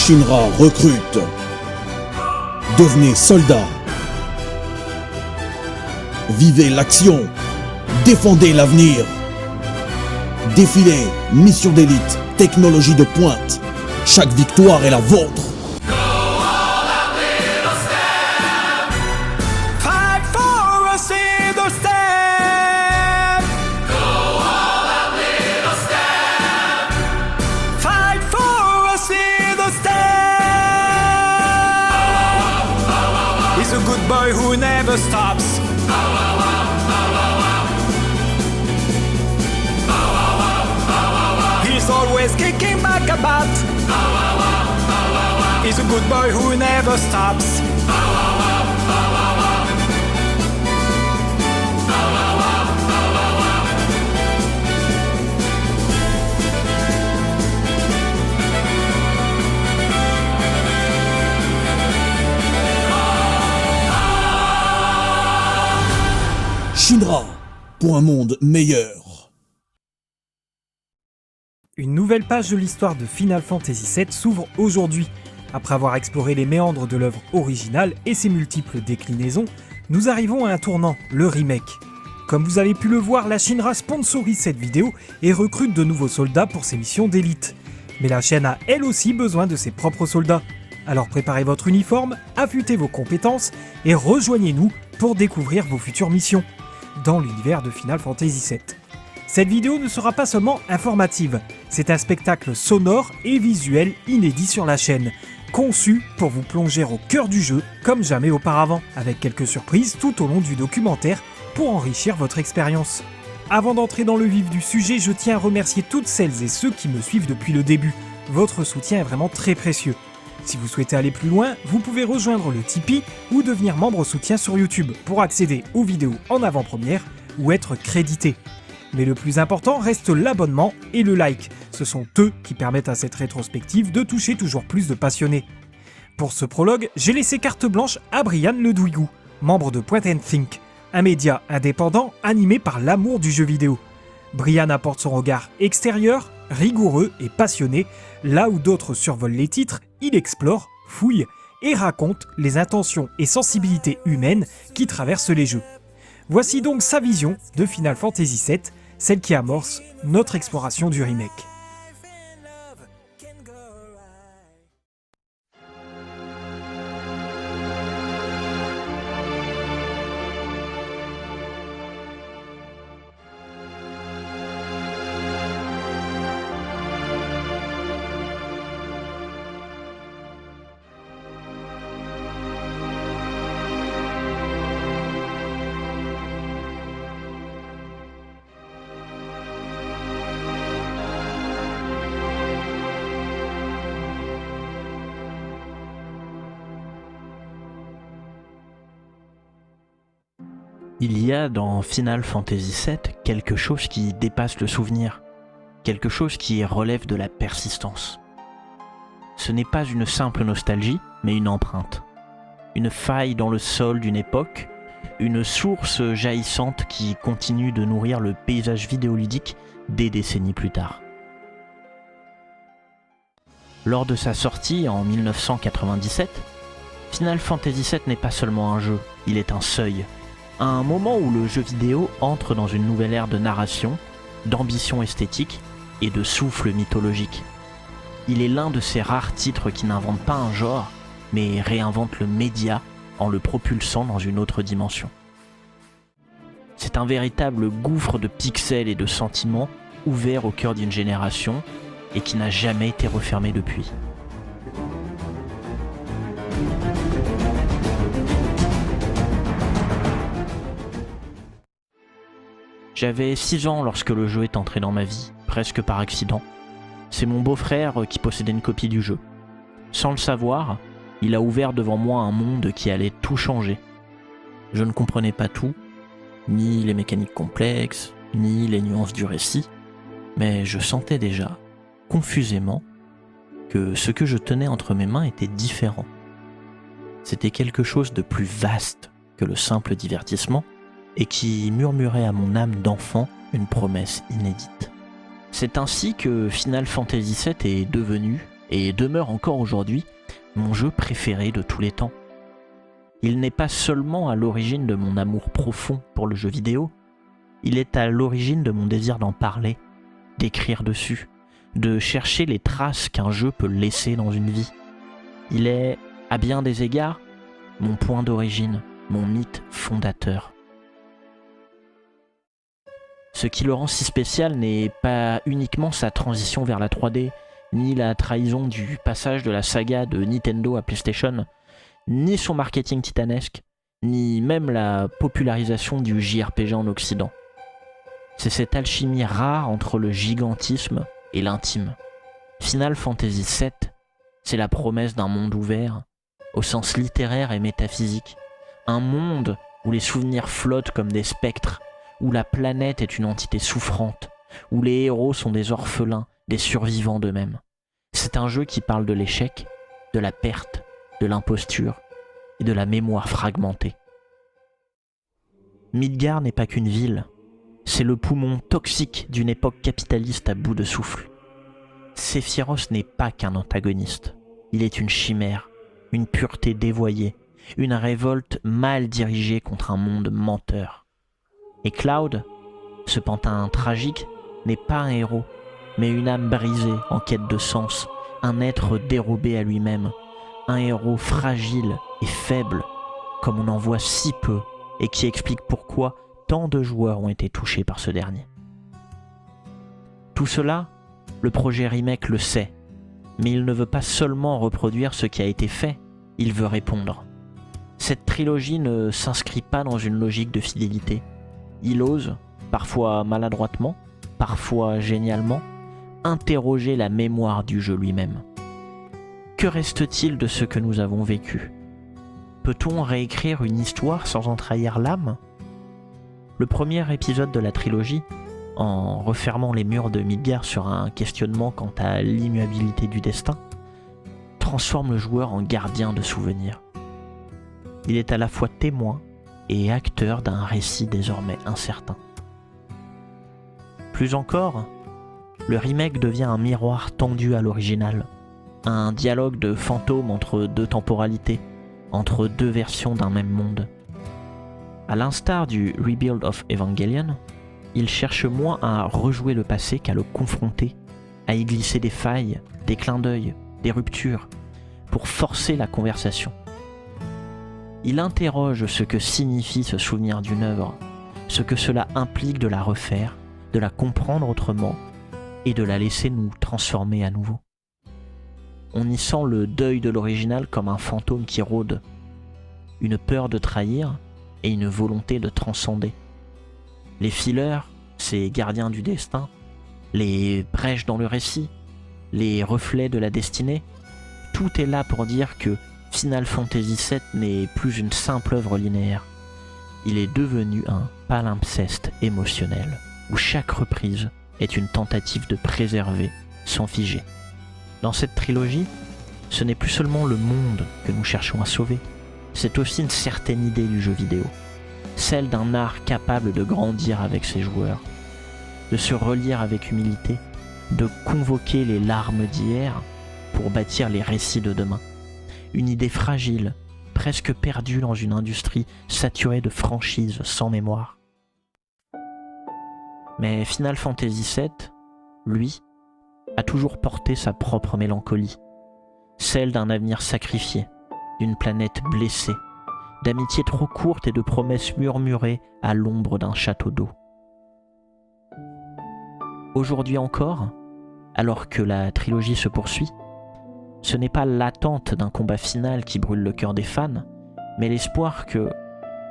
Shinra recrute. Devenez soldat. Vivez l'action. Défendez l'avenir. Défilez, mission d'élite, technologie de pointe. Chaque victoire est la vôtre. Fight for a single step. Go all that little step. Fight for a single step. He's a good boy who never stops. He's always kicking back a bat. He's a good boy who never stops. Shinra, pour un monde meilleur. Une nouvelle page de l'histoire de Final Fantasy VII s'ouvre aujourd'hui. Après avoir exploré les méandres de l'œuvre originale et ses multiples déclinaisons, nous arrivons à un tournant, le remake. Comme vous avez pu le voir, la Shinra sponsorise cette vidéo et recrute de nouveaux soldats pour ses missions d'élite. Mais la chaîne a elle aussi besoin de ses propres soldats. Alors préparez votre uniforme, affûtez vos compétences et rejoignez-nous pour découvrir vos futures missions dans l'univers de Final Fantasy VII. Cette vidéo ne sera pas seulement informative, c'est un spectacle sonore et visuel inédit sur la chaîne, conçu pour vous plonger au cœur du jeu comme jamais auparavant, avec quelques surprises tout au long du documentaire pour enrichir votre expérience. Avant d'entrer dans le vif du sujet, je tiens à remercier toutes celles et ceux qui me suivent depuis le début. Votre soutien est vraiment très précieux. Si vous souhaitez aller plus loin, vous pouvez rejoindre le Tipeee ou devenir membre soutien sur YouTube pour accéder aux vidéos en avant-première ou être crédité. Mais le plus important reste l'abonnement et le like. Ce sont eux qui permettent à cette rétrospective de toucher toujours plus de passionnés. Pour ce prologue, j'ai laissé carte blanche à Brian Ledouigou, membre de Point & Think, un média indépendant animé par l'amour du jeu vidéo. Brian apporte son regard extérieur, rigoureux et passionné, là où d'autres survolent les titres, il explore, fouille et raconte les intentions et sensibilités humaines qui traversent les jeux. Voici donc sa vision de Final Fantasy VII, celle qui amorce notre exploration du remake. Il y a dans Final Fantasy VII quelque chose qui dépasse le souvenir, quelque chose qui relève de la persistance. Ce n'est pas une simple nostalgie, mais une empreinte. Une faille dans le sol d'une époque, une source jaillissante qui continue de nourrir le paysage vidéoludique des décennies plus tard. Lors de sa sortie en 1997, Final Fantasy VII n'est pas seulement un jeu, il est un seuil. À un moment où le jeu vidéo entre dans une nouvelle ère de narration, d'ambition esthétique et de souffle mythologique. Il est l'un de ces rares titres qui n'inventent pas un genre, mais réinventent le média en le propulsant dans une autre dimension. C'est un véritable gouffre de pixels et de sentiments ouvert au cœur d'une génération et qui n'a jamais été refermé depuis. J'avais 6 ans lorsque le jeu est entré dans ma vie, presque par accident. C'est mon beau-frère qui possédait une copie du jeu. Sans le savoir, il a ouvert devant moi un monde qui allait tout changer. Je ne comprenais pas tout, ni les mécaniques complexes, ni les nuances du récit, mais je sentais déjà, confusément, que ce que je tenais entre mes mains était différent. C'était quelque chose de plus vaste que le simple divertissement, et qui murmurait à mon âme d'enfant une promesse inédite. C'est ainsi que Final Fantasy VII est devenu, et demeure encore aujourd'hui mon jeu préféré de tous les temps. Il n'est pas seulement à l'origine de mon amour profond pour le jeu vidéo, il est à l'origine de mon désir d'en parler, d'écrire dessus, de chercher les traces qu'un jeu peut laisser dans une vie. Il est, à bien des égards, mon point d'origine, mon mythe fondateur. Ce qui le rend si spécial n'est pas uniquement sa transition vers la 3D, ni la trahison du passage de la saga de Nintendo à PlayStation, ni son marketing titanesque, ni même la popularisation du JRPG en Occident. C'est cette alchimie rare entre le gigantisme et l'intime. Final Fantasy VII, c'est la promesse d'un monde ouvert, au sens littéraire et métaphysique. Un monde où les souvenirs flottent comme des spectres, où la planète est une entité souffrante, où les héros sont des orphelins, des survivants d'eux-mêmes. C'est un jeu qui parle de l'échec, de la perte, de l'imposture et de la mémoire fragmentée. Midgar n'est pas qu'une ville, c'est le poumon toxique d'une époque capitaliste à bout de souffle. Sephiroth n'est pas qu'un antagoniste, il est une chimère, une pureté dévoyée, une révolte mal dirigée contre un monde menteur. Et Cloud, ce pantin tragique, n'est pas un héros, mais une âme brisée en quête de sens, un être dérobé à lui-même, un héros fragile et faible, comme on en voit si peu, et qui explique pourquoi tant de joueurs ont été touchés par ce dernier. Tout cela, le projet Remake le sait, mais il ne veut pas seulement reproduire ce qui a été fait, il veut répondre. Cette trilogie ne s'inscrit pas dans une logique de fidélité. Il ose, parfois maladroitement, parfois génialement, interroger la mémoire du jeu lui-même. Que reste-t-il de ce que nous avons vécu ? Peut-on réécrire une histoire sans en trahir l'âme ? Le premier épisode de la trilogie, en refermant les murs de Midgar sur un questionnement quant à l'immuabilité du destin, transforme le joueur en gardien de souvenirs. Il est à la fois témoin et acteur d'un récit désormais incertain. Plus encore, le remake devient un miroir tendu à l'original, un dialogue de fantômes entre deux temporalités, entre deux versions d'un même monde. À l'instar du Rebuild of Evangelion, il cherche moins à rejouer le passé qu'à le confronter, à y glisser des failles, des clins d'œil, des ruptures, pour forcer la conversation. Il interroge ce que signifie se souvenir d'une œuvre, ce que cela implique de la refaire, de la comprendre autrement et de la laisser nous transformer à nouveau. On y sent le deuil de l'original comme un fantôme qui rôde, une peur de trahir et une volonté de transcender. Les fillers, ces gardiens du destin, les brèches dans le récit, les reflets de la destinée, tout est là pour dire que Final Fantasy VII n'est plus une simple œuvre linéaire. Il est devenu un palimpseste émotionnel, où chaque reprise est une tentative de préserver sans figer. Dans cette trilogie, ce n'est plus seulement le monde que nous cherchons à sauver, c'est aussi une certaine idée du jeu vidéo, celle d'un art capable de grandir avec ses joueurs, de se relire avec humilité, de convoquer les larmes d'hier pour bâtir les récits de demain. Une idée fragile, presque perdue dans une industrie saturée de franchises sans mémoire. Mais Final Fantasy VII, lui, a toujours porté sa propre mélancolie, celle d'un avenir sacrifié, d'une planète blessée, d'amitié trop courte et de promesses murmurées à l'ombre d'un château d'eau. Aujourd'hui encore, alors que la trilogie se poursuit, ce n'est pas l'attente d'un combat final qui brûle le cœur des fans, mais l'espoir que,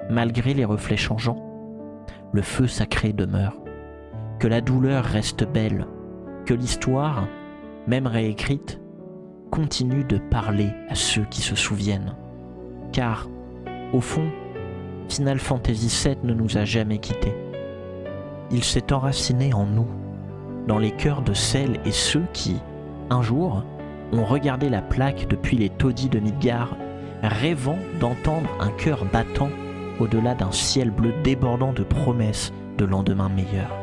malgré les reflets changeants, le feu sacré demeure, que la douleur reste belle, que l'histoire, même réécrite, continue de parler à ceux qui se souviennent. Car, au fond, Final Fantasy VII ne nous a jamais quittés. Il s'est enraciné en nous, dans les cœurs de celles et ceux qui, un jour, ont regardé la plaque depuis les taudis de Midgar, rêvant d'entendre un cœur battant au-delà d'un ciel bleu débordant de promesses de lendemains meilleurs.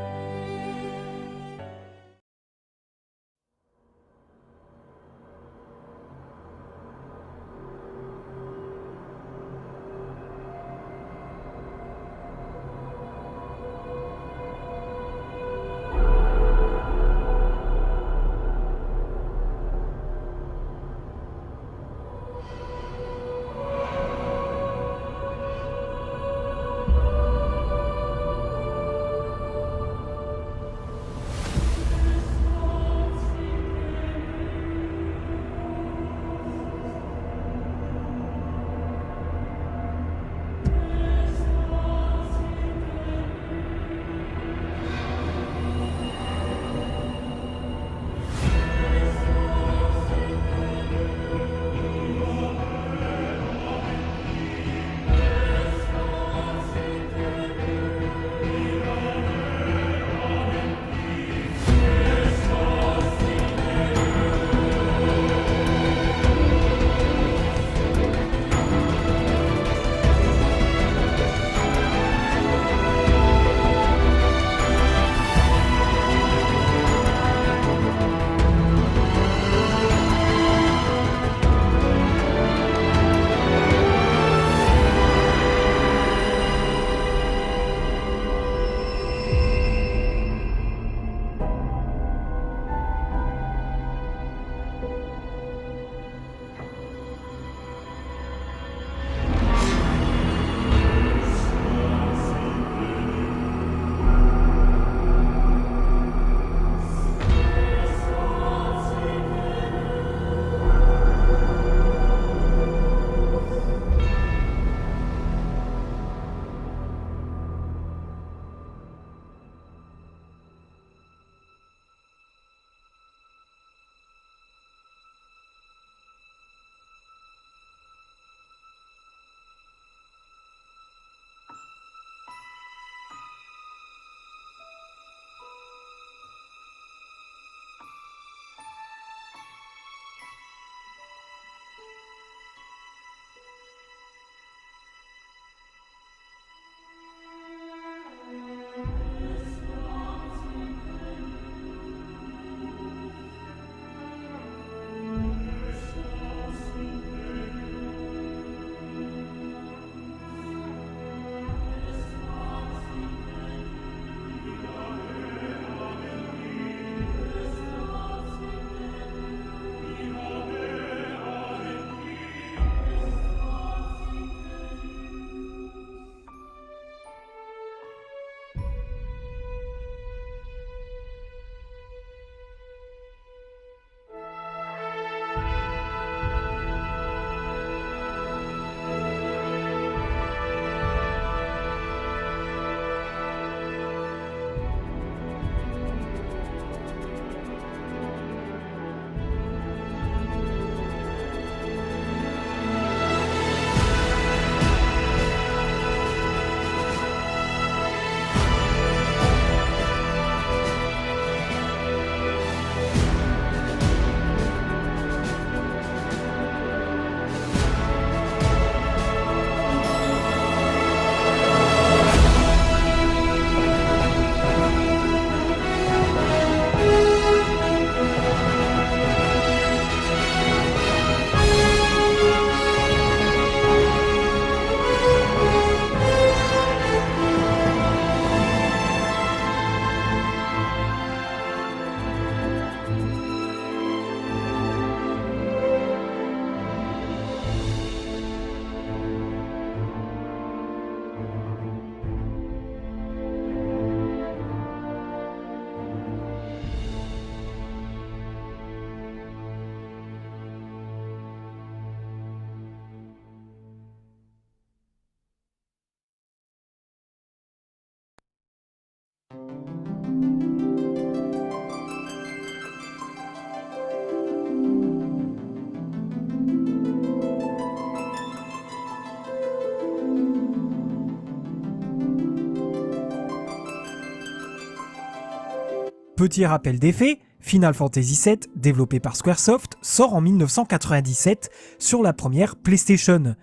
Petit rappel des faits, Final Fantasy VII, développé par Squaresoft, sort en 1997 sur la première PlayStation.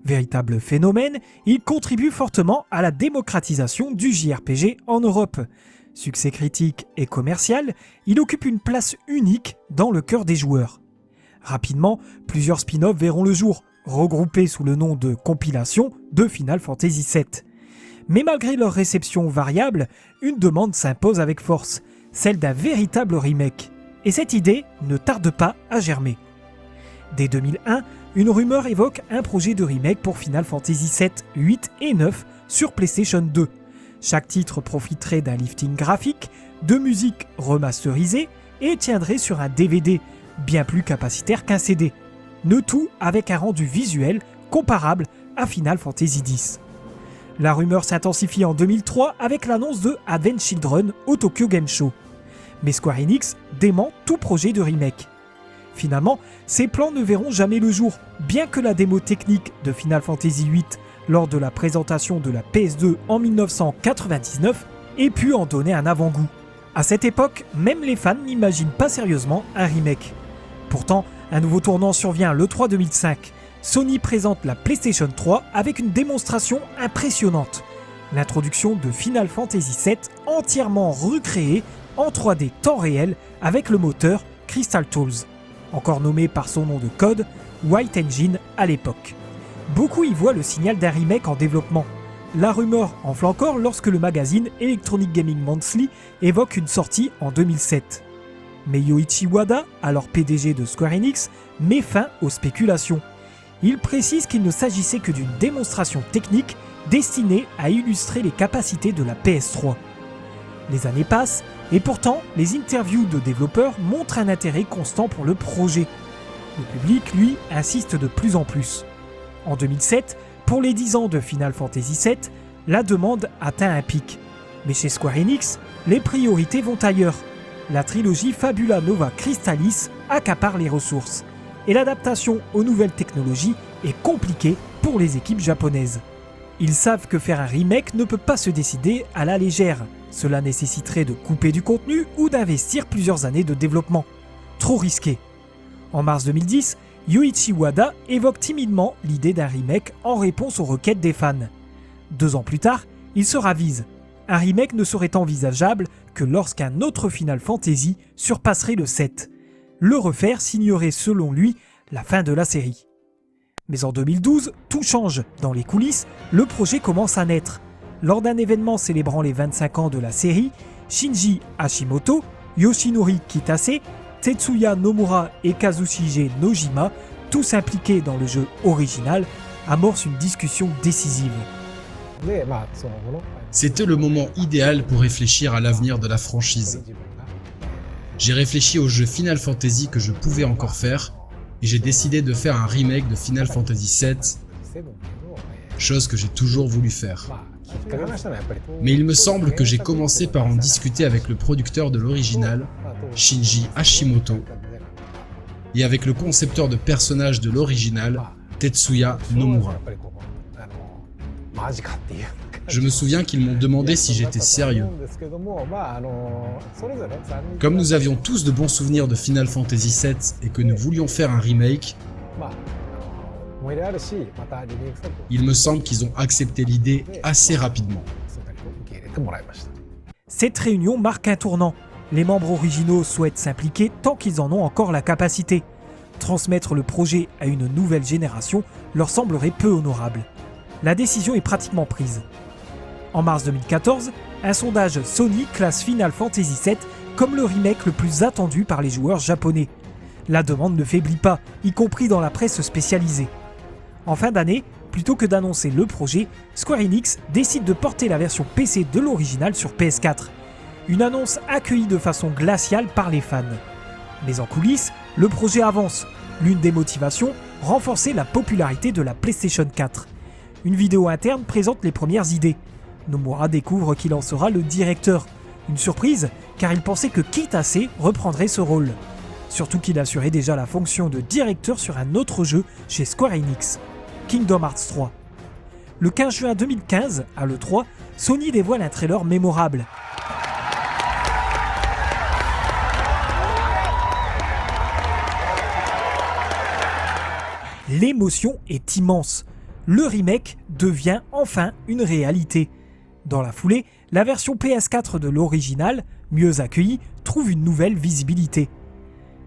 Véritable phénomène, il contribue fortement à la démocratisation du JRPG en Europe. Succès critique et commercial, il occupe une place unique dans le cœur des joueurs. Rapidement, plusieurs spin-offs verront le jour, regroupés sous le nom de compilation de Final Fantasy VII. Mais malgré leur réception variable, une demande s'impose avec force, celle d'un véritable remake. Et cette idée ne tarde pas à germer. Dès 2001, une rumeur évoque un projet de remake pour Final Fantasy VII, 8 et 9 sur PlayStation 2. Chaque titre profiterait d'un lifting graphique, de musique remasterisée et tiendrait sur un DVD, bien plus capacitaire qu'un CD. Le tout avec un rendu visuel comparable à Final Fantasy X. La rumeur s'intensifie en 2003 avec l'annonce de Advent Children au Tokyo Game Show. Mais Square Enix dément tout projet de remake. Finalement, ces plans ne verront jamais le jour, bien que la démo technique de Final Fantasy VIII lors de la présentation de la PS2 en 1999 ait pu en donner un avant-goût. À cette époque, même les fans n'imaginent pas sérieusement un remake. Pourtant, un nouveau tournant survient le 3 2005. Sony présente la PlayStation 3 avec une démonstration impressionnante. L'introduction de Final Fantasy VII entièrement recréée en 3D temps réel avec le moteur Crystal Tools, encore nommé par son nom de code White Engine à l'époque. Beaucoup y voient le signal d'un remake en développement. La rumeur enfle encore lorsque le magazine Electronic Gaming Monthly évoque une sortie en 2007. Mais Yoichi Wada, alors PDG de Square Enix, met fin aux spéculations. Il précise qu'il ne s'agissait que d'une démonstration technique destinée à illustrer les capacités de la PS3. Les années passent, et pourtant, les interviews de développeurs montrent un intérêt constant pour le projet. Le public, lui, insiste de plus en plus. En 2007, pour les 10 ans de Final Fantasy VII, la demande atteint un pic. Mais chez Square Enix, les priorités vont ailleurs. La trilogie Fabula Nova Crystallis accapare les ressources. Et l'adaptation aux nouvelles technologies est compliquée pour les équipes japonaises. Ils savent que faire un remake ne peut pas se décider à la légère. Cela nécessiterait de couper du contenu ou d'investir plusieurs années de développement. Trop risqué. En mars 2010, Yoichi Wada évoque timidement l'idée d'un remake en réponse aux requêtes des fans. 2 ans plus tard, il se ravise. Un remake ne serait envisageable que lorsqu'un autre Final Fantasy surpasserait le 7. Le refaire signerait selon lui la fin de la série. Mais en 2012, tout change. Dans les coulisses, le projet commence à naître. Lors d'un événement célébrant les 25 ans de la série, Shinji Hashimoto, Yoshinori Kitase, Tetsuya Nomura et Kazushige Nojima, tous impliqués dans le jeu original, amorcent une discussion décisive. C'était le moment idéal pour réfléchir à l'avenir de la franchise. J'ai réfléchi au jeu Final Fantasy que je pouvais encore faire, et j'ai décidé de faire un remake de Final Fantasy VII, chose que j'ai toujours voulu faire. Mais il me semble que j'ai commencé par en discuter avec le producteur de l'original, Shinji Hashimoto, et avec le concepteur de personnages de l'original, Tetsuya Nomura. Je me souviens qu'ils m'ont demandé si j'étais sérieux. Comme nous avions tous de bons souvenirs de Final Fantasy VII et que nous voulions faire un remake, il me semble qu'ils ont accepté l'idée assez rapidement. Cette réunion marque un tournant. Les membres originaux souhaitent s'impliquer tant qu'ils en ont encore la capacité. Transmettre le projet à une nouvelle génération leur semblerait peu honorable. La décision est pratiquement prise. En mars 2014, un sondage Sony classe Final Fantasy VII comme le remake le plus attendu par les joueurs japonais. La demande ne faiblit pas, y compris dans la presse spécialisée. En fin d'année, plutôt que d'annoncer le projet, Square Enix décide de porter la version PC de l'original sur PS4. Une annonce accueillie de façon glaciale par les fans. Mais en coulisses, le projet avance. L'une des motivations, renforcer la popularité de la PlayStation 4. Une vidéo interne présente les premières idées. Nomura découvre qu'il en sera le directeur. Une surprise, car il pensait que Kitase reprendrait ce rôle. Surtout qu'il assurait déjà la fonction de directeur sur un autre jeu chez Square Enix, Kingdom Hearts 3. Le 15 juin 2015, à l'E3, Sony dévoile un trailer mémorable. l'émotion est immense. Le remake devient enfin une réalité. Dans la foulée, la version PS4 de l'original, mieux accueillie, trouve une nouvelle visibilité.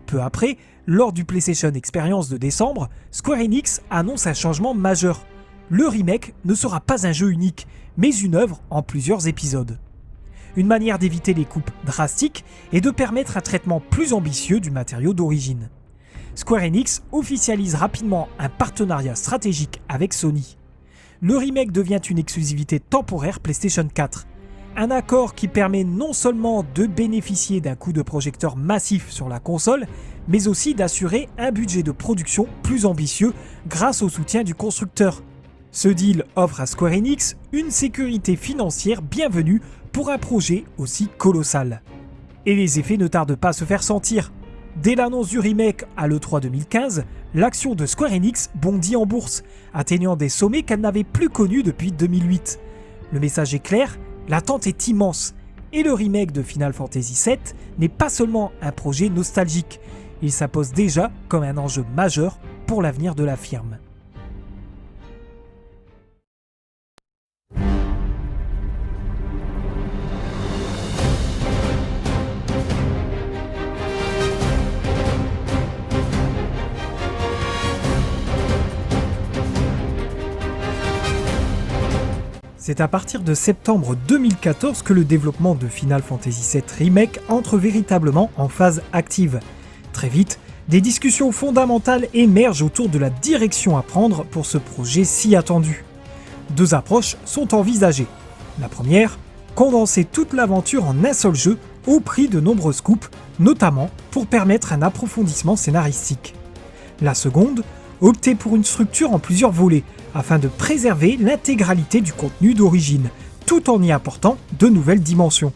Peu après, lors du PlayStation Experience de décembre, Square Enix annonce un changement majeur. Le remake ne sera pas un jeu unique, mais une œuvre en plusieurs épisodes. Une manière d'éviter les coupes drastiques et de permettre un traitement plus ambitieux du matériau d'origine. Square Enix officialise rapidement un partenariat stratégique avec Sony. Le remake devient une exclusivité temporaire PlayStation 4. Un accord qui permet non seulement de bénéficier d'un coup de projecteur massif sur la console, mais aussi d'assurer un budget de production plus ambitieux grâce au soutien du constructeur. Ce deal offre à Square Enix une sécurité financière bienvenue pour un projet aussi colossal. Et les effets ne tardent pas à se faire sentir. Dès l'annonce du remake à l'E3 2015, l'action de Square Enix bondit en bourse, atteignant des sommets qu'elle n'avait plus connus depuis 2008. Le message est clair, l'attente est immense, et le remake de Final Fantasy VII n'est pas seulement un projet nostalgique, il s'impose déjà comme un enjeu majeur pour l'avenir de la firme. C'est à partir de septembre 2014 que le développement de Final Fantasy VII Remake entre véritablement en phase active. Très vite, des discussions fondamentales émergent autour de la direction à prendre pour ce projet si attendu. Deux approches sont envisagées. La première, condenser toute l'aventure en un seul jeu au prix de nombreuses coupes, notamment pour permettre un approfondissement scénaristique. La seconde, opter pour une structure en plusieurs volets, afin de préserver l'intégralité du contenu d'origine, tout en y apportant de nouvelles dimensions.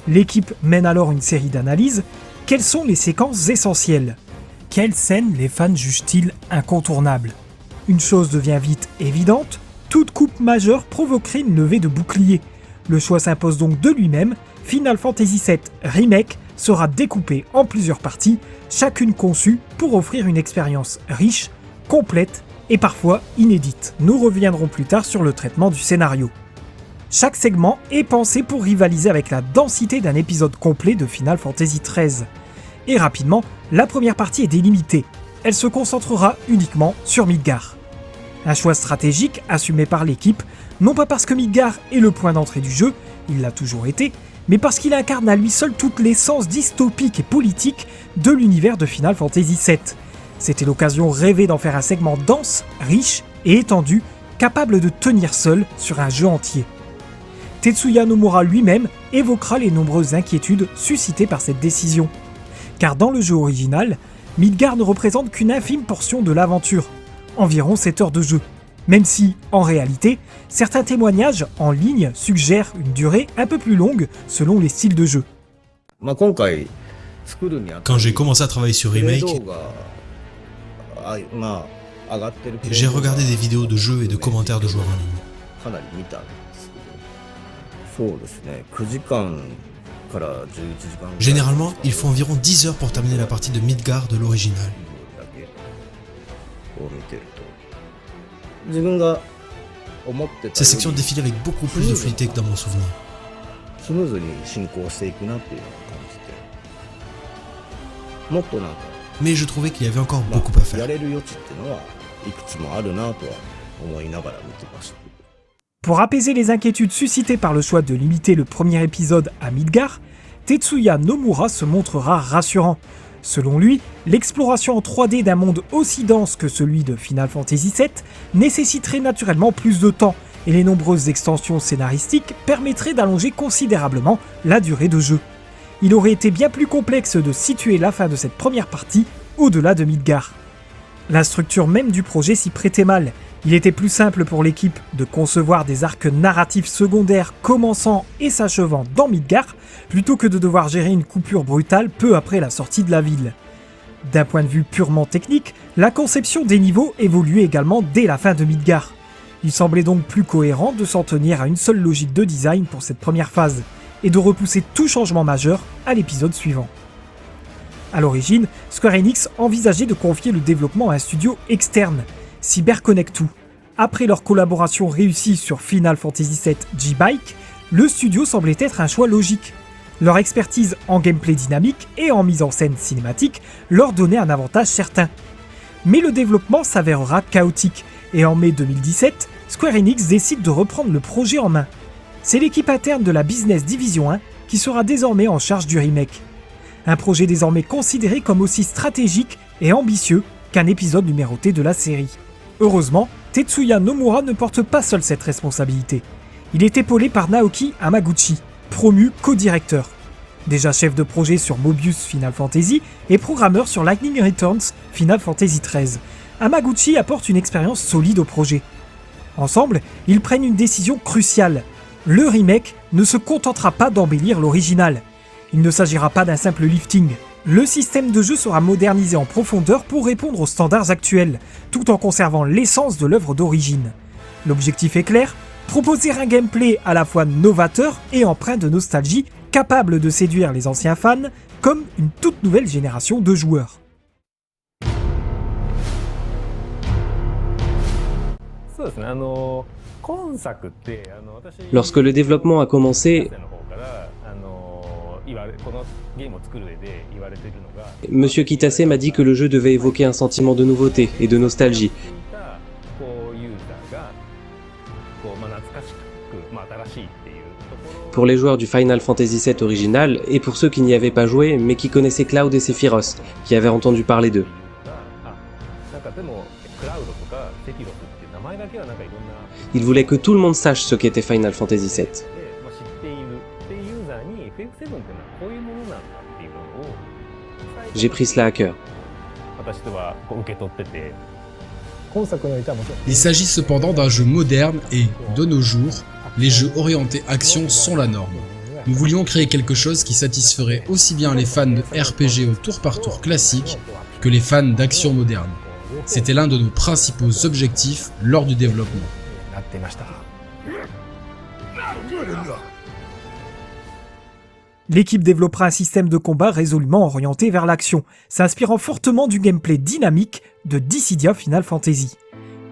L'équipe mène alors une série d'analyses. Quelles sont les séquences essentielles ? Quelles scènes les fans jugent-ils incontournables ? Une chose devient vite évidente, toute coupe majeure provoquerait une levée de bouclier. Le choix s'impose donc de lui-même, Final Fantasy VII Remake sera découpé en plusieurs parties, chacune conçue pour offrir une expérience riche, complète et parfois inédite. Nous reviendrons plus tard sur le traitement du scénario. Chaque segment est pensé pour rivaliser avec la densité d'un épisode complet de Final Fantasy XIII. Et rapidement, la première partie est délimitée. Elle se concentrera uniquement sur Midgar. Un choix stratégique assumé par l'équipe, non pas parce que Midgar est le point d'entrée du jeu, il l'a toujours été, mais parce qu'il incarne à lui seul toute l'essence dystopique et politique de l'univers de Final Fantasy VII. C'était l'occasion rêvée d'en faire un segment dense, riche et étendu, capable de tenir seul sur un jeu entier. Tetsuya Nomura lui-même évoquera les nombreuses inquiétudes suscitées par cette décision. Car dans le jeu original, Midgar ne représente qu'une infime portion de l'aventure, environ 7 heures de jeu, même si, en réalité, certains témoignages en ligne suggèrent une durée un peu plus longue selon les styles de jeu. Quand j'ai commencé à travailler sur Remake, j'ai regardé des vidéos de jeux et de commentaires de joueurs en ligne. Généralement, il faut environ 10 heures pour terminer la partie de Midgar de l'original. Ces sections défilaient avec beaucoup plus de fluidité que dans mon souvenir. Mais je trouvais qu'il y avait encore beaucoup à faire. Pour apaiser les inquiétudes suscitées par le choix de limiter le premier épisode à Midgar, Tetsuya Nomura se montrera rassurant. Selon lui, l'exploration en 3D d'un monde aussi dense que celui de Final Fantasy VII nécessiterait naturellement plus de temps, et les nombreuses extensions scénaristiques permettraient d'allonger considérablement la durée de jeu. Il aurait été bien plus complexe de situer la fin de cette première partie au-delà de Midgar. La structure même du projet s'y prêtait mal. Il était plus simple pour l'équipe de concevoir des arcs narratifs secondaires commençant et s'achevant dans Midgar, plutôt que de devoir gérer une coupure brutale peu après la sortie de la ville. D'un point de vue purement technique, la conception des niveaux évoluait également dès la fin de Midgar. Il semblait donc plus cohérent de s'en tenir à une seule logique de design pour cette première phase, et de repousser tout changement majeur à l'épisode suivant. À l'origine, Square Enix envisageait de confier le développement à un studio externe, CyberConnect 2. Après leur collaboration réussie sur Final Fantasy VII G-Bike, le studio semblait être un choix logique. Leur expertise en gameplay dynamique et en mise en scène cinématique leur donnait un avantage certain. Mais le développement s'avérera chaotique, et en mai 2017, Square Enix décide de reprendre le projet en main. C'est l'équipe interne de la Business Division 1 qui sera désormais en charge du remake. Un projet désormais considéré comme aussi stratégique et ambitieux qu'un épisode numéroté de la série. Heureusement, Tetsuya Nomura ne porte pas seul cette responsabilité. Il est épaulé par Naoki Hamaguchi, promu co-directeur. Déjà chef de projet sur Mobius Final Fantasy et programmeur sur Lightning Returns Final Fantasy XIII, Hamaguchi apporte une expérience solide au projet. Ensemble, ils prennent une décision cruciale. Le remake ne se contentera pas d'embellir l'original. Il ne s'agira pas d'un simple lifting. Le système de jeu sera modernisé en profondeur pour répondre aux standards actuels, tout en conservant l'essence de l'œuvre d'origine. L'objectif est clair, proposer un gameplay à la fois novateur et empreint de nostalgie, capable de séduire les anciens fans, comme une toute nouvelle génération de joueurs. Lorsque le développement a commencé, Monsieur Kitase m'a dit que le jeu devait évoquer un sentiment de nouveauté et de nostalgie. Pour les joueurs du Final Fantasy VII original et pour ceux qui n'y avaient pas joué mais qui connaissaient Cloud et Sephiroth, qui avaient entendu parler d'eux. Il voulait que tout le monde sache ce qu'était Final Fantasy VII. J'ai pris cela à cœur. Il s'agit cependant d'un jeu moderne et, de nos jours, les jeux orientés action sont la norme. Nous voulions créer quelque chose qui satisferait aussi bien les fans de RPG au tour par tour classique que les fans d'action moderne. C'était l'un de nos principaux objectifs lors du développement. L'équipe développera un système de combat résolument orienté vers l'action, s'inspirant fortement du gameplay dynamique de Dissidia Final Fantasy.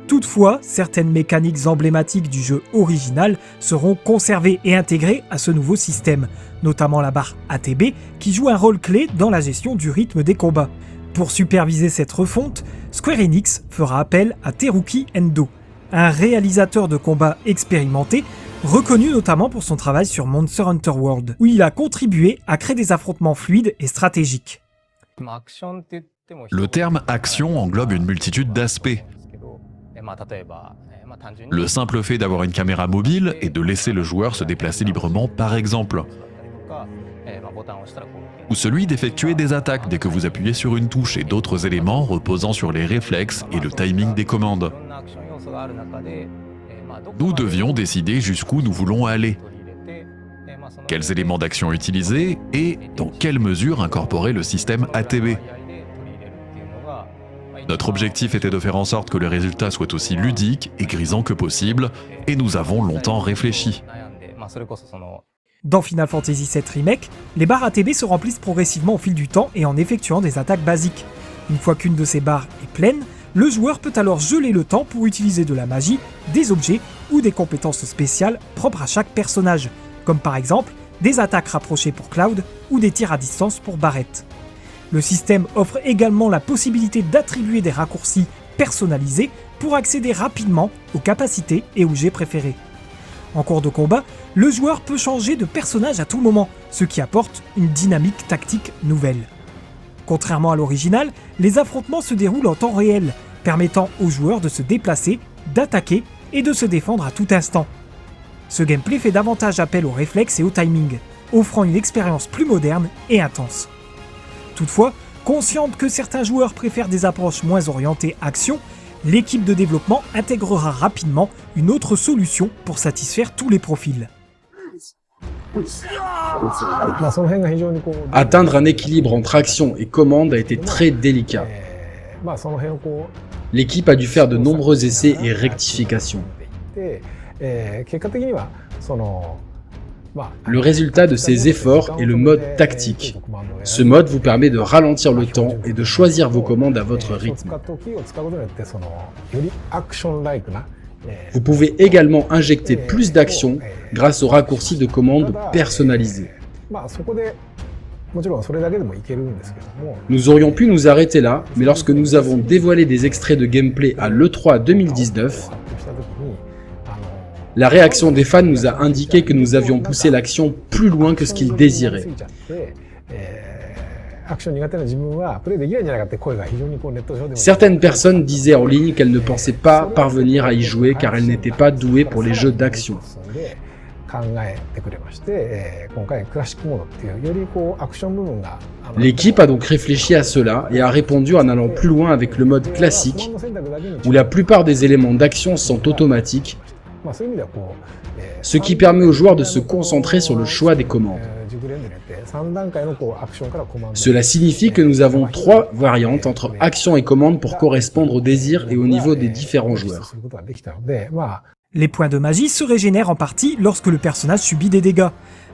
Toutefois, certaines mécaniques emblématiques du jeu original seront conservées et intégrées à ce nouveau système, notamment la barre ATB qui joue un rôle clé dans la gestion du rythme des combats. Pour superviser cette refonte, Square Enix fera appel à Teruki Endo, un réalisateur de combats expérimenté, reconnu notamment pour son travail sur Monster Hunter World, où il a contribué à créer des affrontements fluides et stratégiques. Le terme action englobe une multitude d'aspects. Le simple fait d'avoir une caméra mobile et de laisser le joueur se déplacer librement par exemple. Ou celui d'effectuer des attaques dès que vous appuyez sur une touche et d'autres éléments reposant sur les réflexes et le timing des commandes. Nous devions décider jusqu'où nous voulons aller, quels éléments d'action utiliser et dans quelle mesure incorporer le système ATB. Notre objectif était de faire en sorte que le résultat soit aussi ludique et grisant que possible, et nous avons longtemps réfléchi. Dans Final Fantasy VII Remake, les barres ATB se remplissent progressivement au fil du temps et en effectuant des attaques basiques. Une fois qu'une de ces barres est pleine, le joueur peut alors geler le temps pour utiliser de la magie, des objets ou des compétences spéciales propres à chaque personnage, comme par exemple des attaques rapprochées pour Cloud ou des tirs à distance pour Barret. Le système offre également la possibilité d'attribuer des raccourcis personnalisés pour accéder rapidement aux capacités et aux jets préférés. En cours de combat, le joueur peut changer de personnage à tout moment, ce qui apporte une dynamique tactique nouvelle. Contrairement à l'original, les affrontements se déroulent en temps réel, permettant aux joueurs de se déplacer, d'attaquer et de se défendre à tout instant. Ce gameplay fait davantage appel aux réflexes et au timing, offrant une expérience plus moderne et intense. Toutefois, consciente que certains joueurs préfèrent des approches moins orientées action, l'équipe de développement intégrera rapidement une autre solution pour satisfaire tous les profils. Atteindre un équilibre entre action et commande a été très délicat. L'équipe a dû faire de nombreux essais et rectifications. Le résultat de ces efforts est le mode tactique. Ce mode vous permet de ralentir le temps et de choisir vos commandes à votre rythme. Vous pouvez également injecter plus d'actions grâce au raccourci de commande personnalisé. Nous aurions pu nous arrêter là, mais lorsque nous avons dévoilé des extraits de gameplay à l'E3 2019, la réaction des fans nous a indiqué que nous avions poussé l'action plus loin que ce qu'ils désiraient. Certaines personnes disaient en ligne qu'elles ne pensaient pas parvenir à y jouer car elles n'étaient pas douées pour les jeux d'action. L'équipe a donc réfléchi à cela et a répondu en allant plus loin avec le mode classique, où la plupart des éléments d'action sont automatiques, ce qui permet aux joueurs de se concentrer sur le choix des commandes. Cela signifie que nous avons 3 variantes entre action et commande pour correspondre aux désirs et au niveau des différents joueurs. Les points de magie se régénèrent en partie lorsque le personnage subit des dégâts,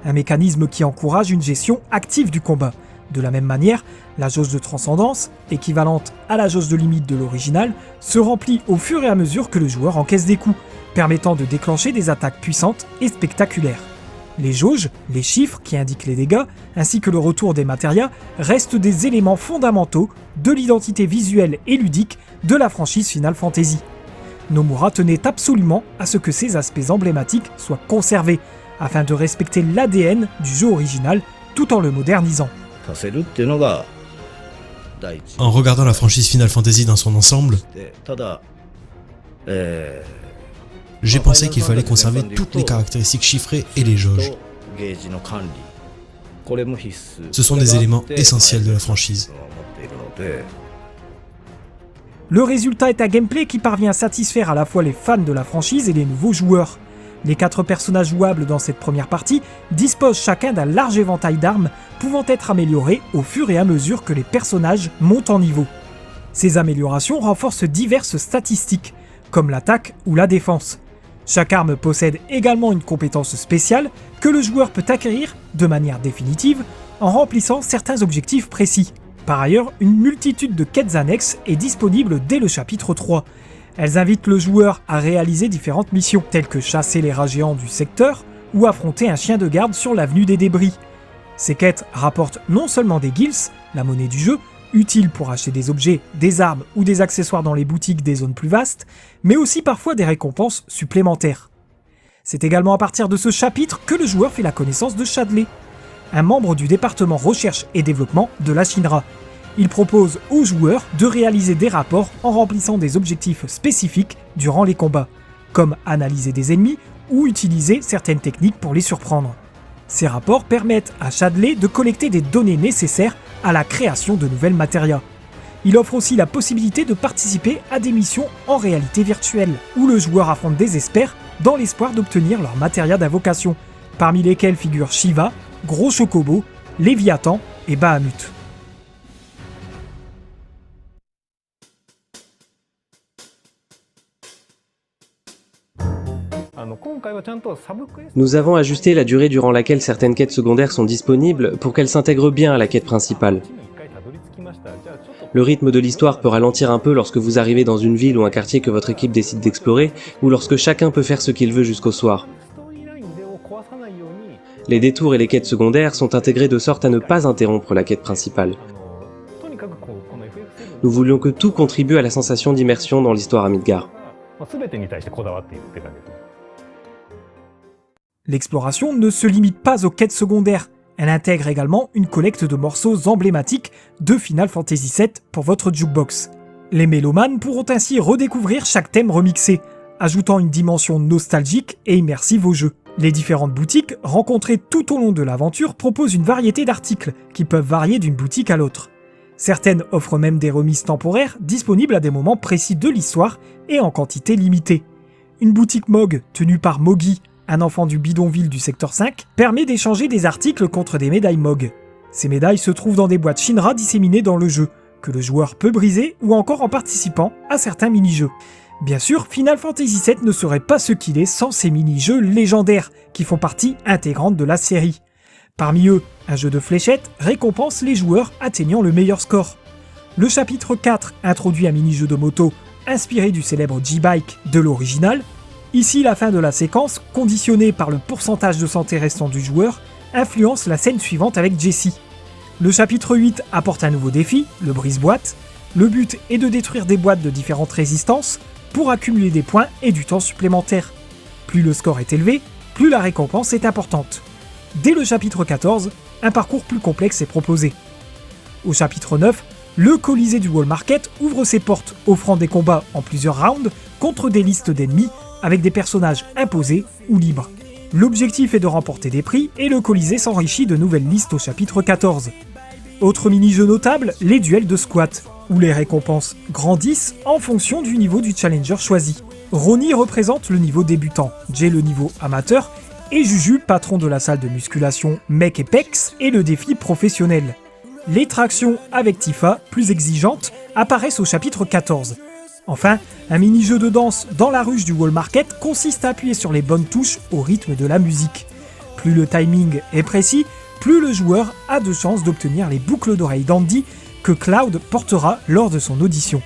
un mécanisme qui encourage une gestion active du combat. De la même manière, la jauge de transcendance, équivalente à la jauge de limite de l'original, se remplit au fur et à mesure que le joueur encaisse des coups, permettant de déclencher des attaques puissantes et spectaculaires. Les jauges, les chiffres qui indiquent les dégâts, ainsi que le retour des matérias, restent des éléments fondamentaux de l'identité visuelle et ludique de la franchise Final Fantasy. Nomura tenait absolument à ce que ces aspects emblématiques soient conservés, afin de respecter l'ADN du jeu original tout en le modernisant. En regardant la franchise Final Fantasy dans son ensemble, j'ai pensé qu'il fallait conserver toutes les caractéristiques chiffrées et les jauges. Ce sont des éléments essentiels de la franchise. Le résultat est un gameplay qui parvient à satisfaire à la fois les fans de la franchise et les nouveaux joueurs. Les 4 personnages jouables dans cette première partie disposent chacun d'un large éventail d'armes pouvant être améliorées au fur et à mesure que les personnages montent en niveau. Ces améliorations renforcent diverses statistiques, comme l'attaque ou la défense. Chaque arme possède également une compétence spéciale que le joueur peut acquérir de manière définitive en remplissant certains objectifs précis. Par ailleurs, une multitude de quêtes annexes est disponible dès le chapitre 3. Elles invitent le joueur à réaliser différentes missions, telles que chasser les rats géants du secteur ou affronter un chien de garde sur l'avenue des débris. Ces quêtes rapportent non seulement des guilds, la monnaie du jeu, utile pour acheter des objets, des armes ou des accessoires dans les boutiques des zones plus vastes, mais aussi parfois des récompenses supplémentaires. C'est également à partir de ce chapitre que le joueur fait la connaissance de Chadley, un membre du département recherche et développement de la Shinra. Il propose aux joueurs de réaliser des rapports en remplissant des objectifs spécifiques durant les combats, comme analyser des ennemis ou utiliser certaines techniques pour les surprendre. Ces rapports permettent à Chadley de collecter des données nécessaires à la création de nouvelles matérias. Il offre aussi la possibilité de participer à des missions en réalité virtuelle, où le joueur affronte des experts dans l'espoir d'obtenir leur matérias d'invocation, parmi lesquels figurent Shiva, Gros Chocobo, Léviathan et Bahamut. Nous avons ajusté la durée durant laquelle certaines quêtes secondaires sont disponibles pour qu'elles s'intègrent bien à la quête principale. Le rythme de l'histoire peut ralentir un peu lorsque vous arrivez dans une ville ou un quartier que votre équipe décide d'explorer, ou lorsque chacun peut faire ce qu'il veut jusqu'au soir. Les détours et les quêtes secondaires sont intégrés de sorte à ne pas interrompre la quête principale. Nous voulions que tout contribue à la sensation d'immersion dans l'histoire à Midgar. L'exploration ne se limite pas aux quêtes secondaires, elle intègre également une collecte de morceaux emblématiques de Final Fantasy VII pour votre jukebox. Les mélomanes pourront ainsi redécouvrir chaque thème remixé, ajoutant une dimension nostalgique et immersive au jeu. Les différentes boutiques rencontrées tout au long de l'aventure proposent une variété d'articles qui peuvent varier d'une boutique à l'autre. Certaines offrent même des remises temporaires disponibles à des moments précis de l'histoire et en quantité limitée. Une boutique Mog tenue par Mogi, un enfant du bidonville du secteur 5, permet d'échanger des articles contre des médailles Mog. Ces médailles se trouvent dans des boîtes Shinra disséminées dans le jeu, que le joueur peut briser ou encore en participant à certains mini-jeux. Bien sûr, Final Fantasy VII ne serait pas ce qu'il est sans ces mini-jeux légendaires qui font partie intégrante de la série. Parmi eux, un jeu de fléchettes récompense les joueurs atteignant le meilleur score. Le chapitre 4 introduit un mini-jeu de moto inspiré du célèbre G-Bike de l'original. Ici, la fin de la séquence, conditionnée par le pourcentage de santé restant du joueur, influence la scène suivante avec Jessie. Le chapitre 8 apporte un nouveau défi, le brise-boîte. Le but est de détruire des boîtes de différentes résistances pour accumuler des points et du temps supplémentaire. Plus le score est élevé, plus la récompense est importante. Dès le chapitre 14, un parcours plus complexe est proposé. Au chapitre 9, le Colisée du Wall Market ouvre ses portes, offrant des combats en plusieurs rounds contre des listes d'ennemis avec des personnages imposés ou libres. L'objectif est de remporter des prix et le Colisée s'enrichit de nouvelles listes au chapitre 14. Autre mini-jeu notable, les duels de squat, où les récompenses grandissent en fonction du niveau du challenger choisi. Ronnie représente le niveau débutant, Jay le niveau amateur, et Juju, patron de la salle de musculation Mech et Pex, et le défi professionnel. Les tractions avec Tifa, plus exigeantes, apparaissent au chapitre 14. Enfin, un mini-jeu de danse dans la ruche du Wall Market consiste à appuyer sur les bonnes touches au rythme de la musique. Plus le timing est précis, plus le joueur a de chances d'obtenir les boucles d'oreilles d'Andy que Cloud portera lors de son audition.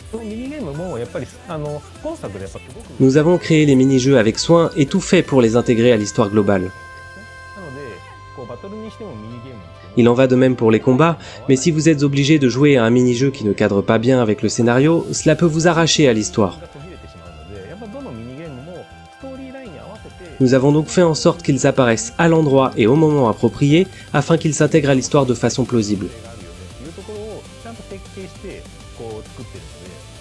Nous avons créé les mini-jeux avec soin et tout fait pour les intégrer à l'histoire globale. Il en va de même pour les combats, mais si vous êtes obligé de jouer à un mini-jeu qui ne cadre pas bien avec le scénario, cela peut vous arracher à l'histoire. Nous avons donc fait en sorte qu'ils apparaissent à l'endroit et au moment approprié, afin qu'ils s'intègrent à l'histoire de façon plausible.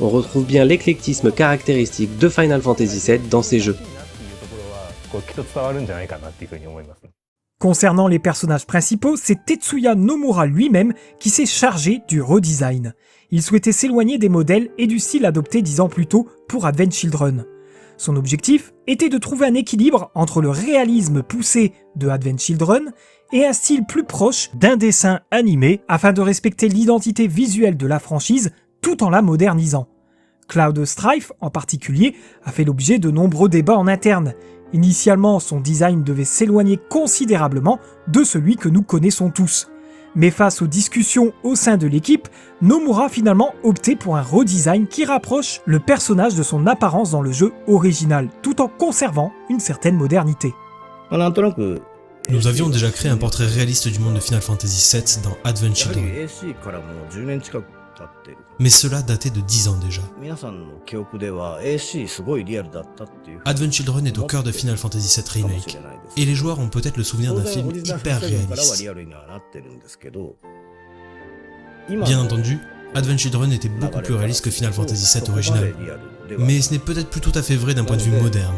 On retrouve bien l'éclectisme caractéristique de Final Fantasy VII dans ces jeux. Concernant les personnages principaux, c'est Tetsuya Nomura lui-même qui s'est chargé du redesign. Il souhaitait s'éloigner des modèles et du style adopté 10 ans plus tôt pour Advent Children. Son objectif était de trouver un équilibre entre le réalisme poussé de Advent Children et un style plus proche d'un dessin animé afin de respecter l'identité visuelle de la franchise tout en la modernisant. Cloud Strife, en particulier, a fait l'objet de nombreux débats en interne. Initialement, son design devait s'éloigner considérablement de celui que nous connaissons tous. Mais face aux discussions au sein de l'équipe, Nomura a finalement opté pour un redesign qui rapproche le personnage de son apparence dans le jeu original, tout en conservant une certaine modernité. Nous avions déjà créé un portrait réaliste du monde de Final Fantasy VII dans Advent Children. Mais cela datait de 10 ans déjà. Advent Children est au cœur de Final Fantasy VII Remake, et les joueurs ont peut-être le souvenir d'un film hyper réaliste. Bien entendu, Advent Children était beaucoup plus réaliste que Final Fantasy VII original, mais ce n'est peut-être plus tout à fait vrai d'un point de vue moderne.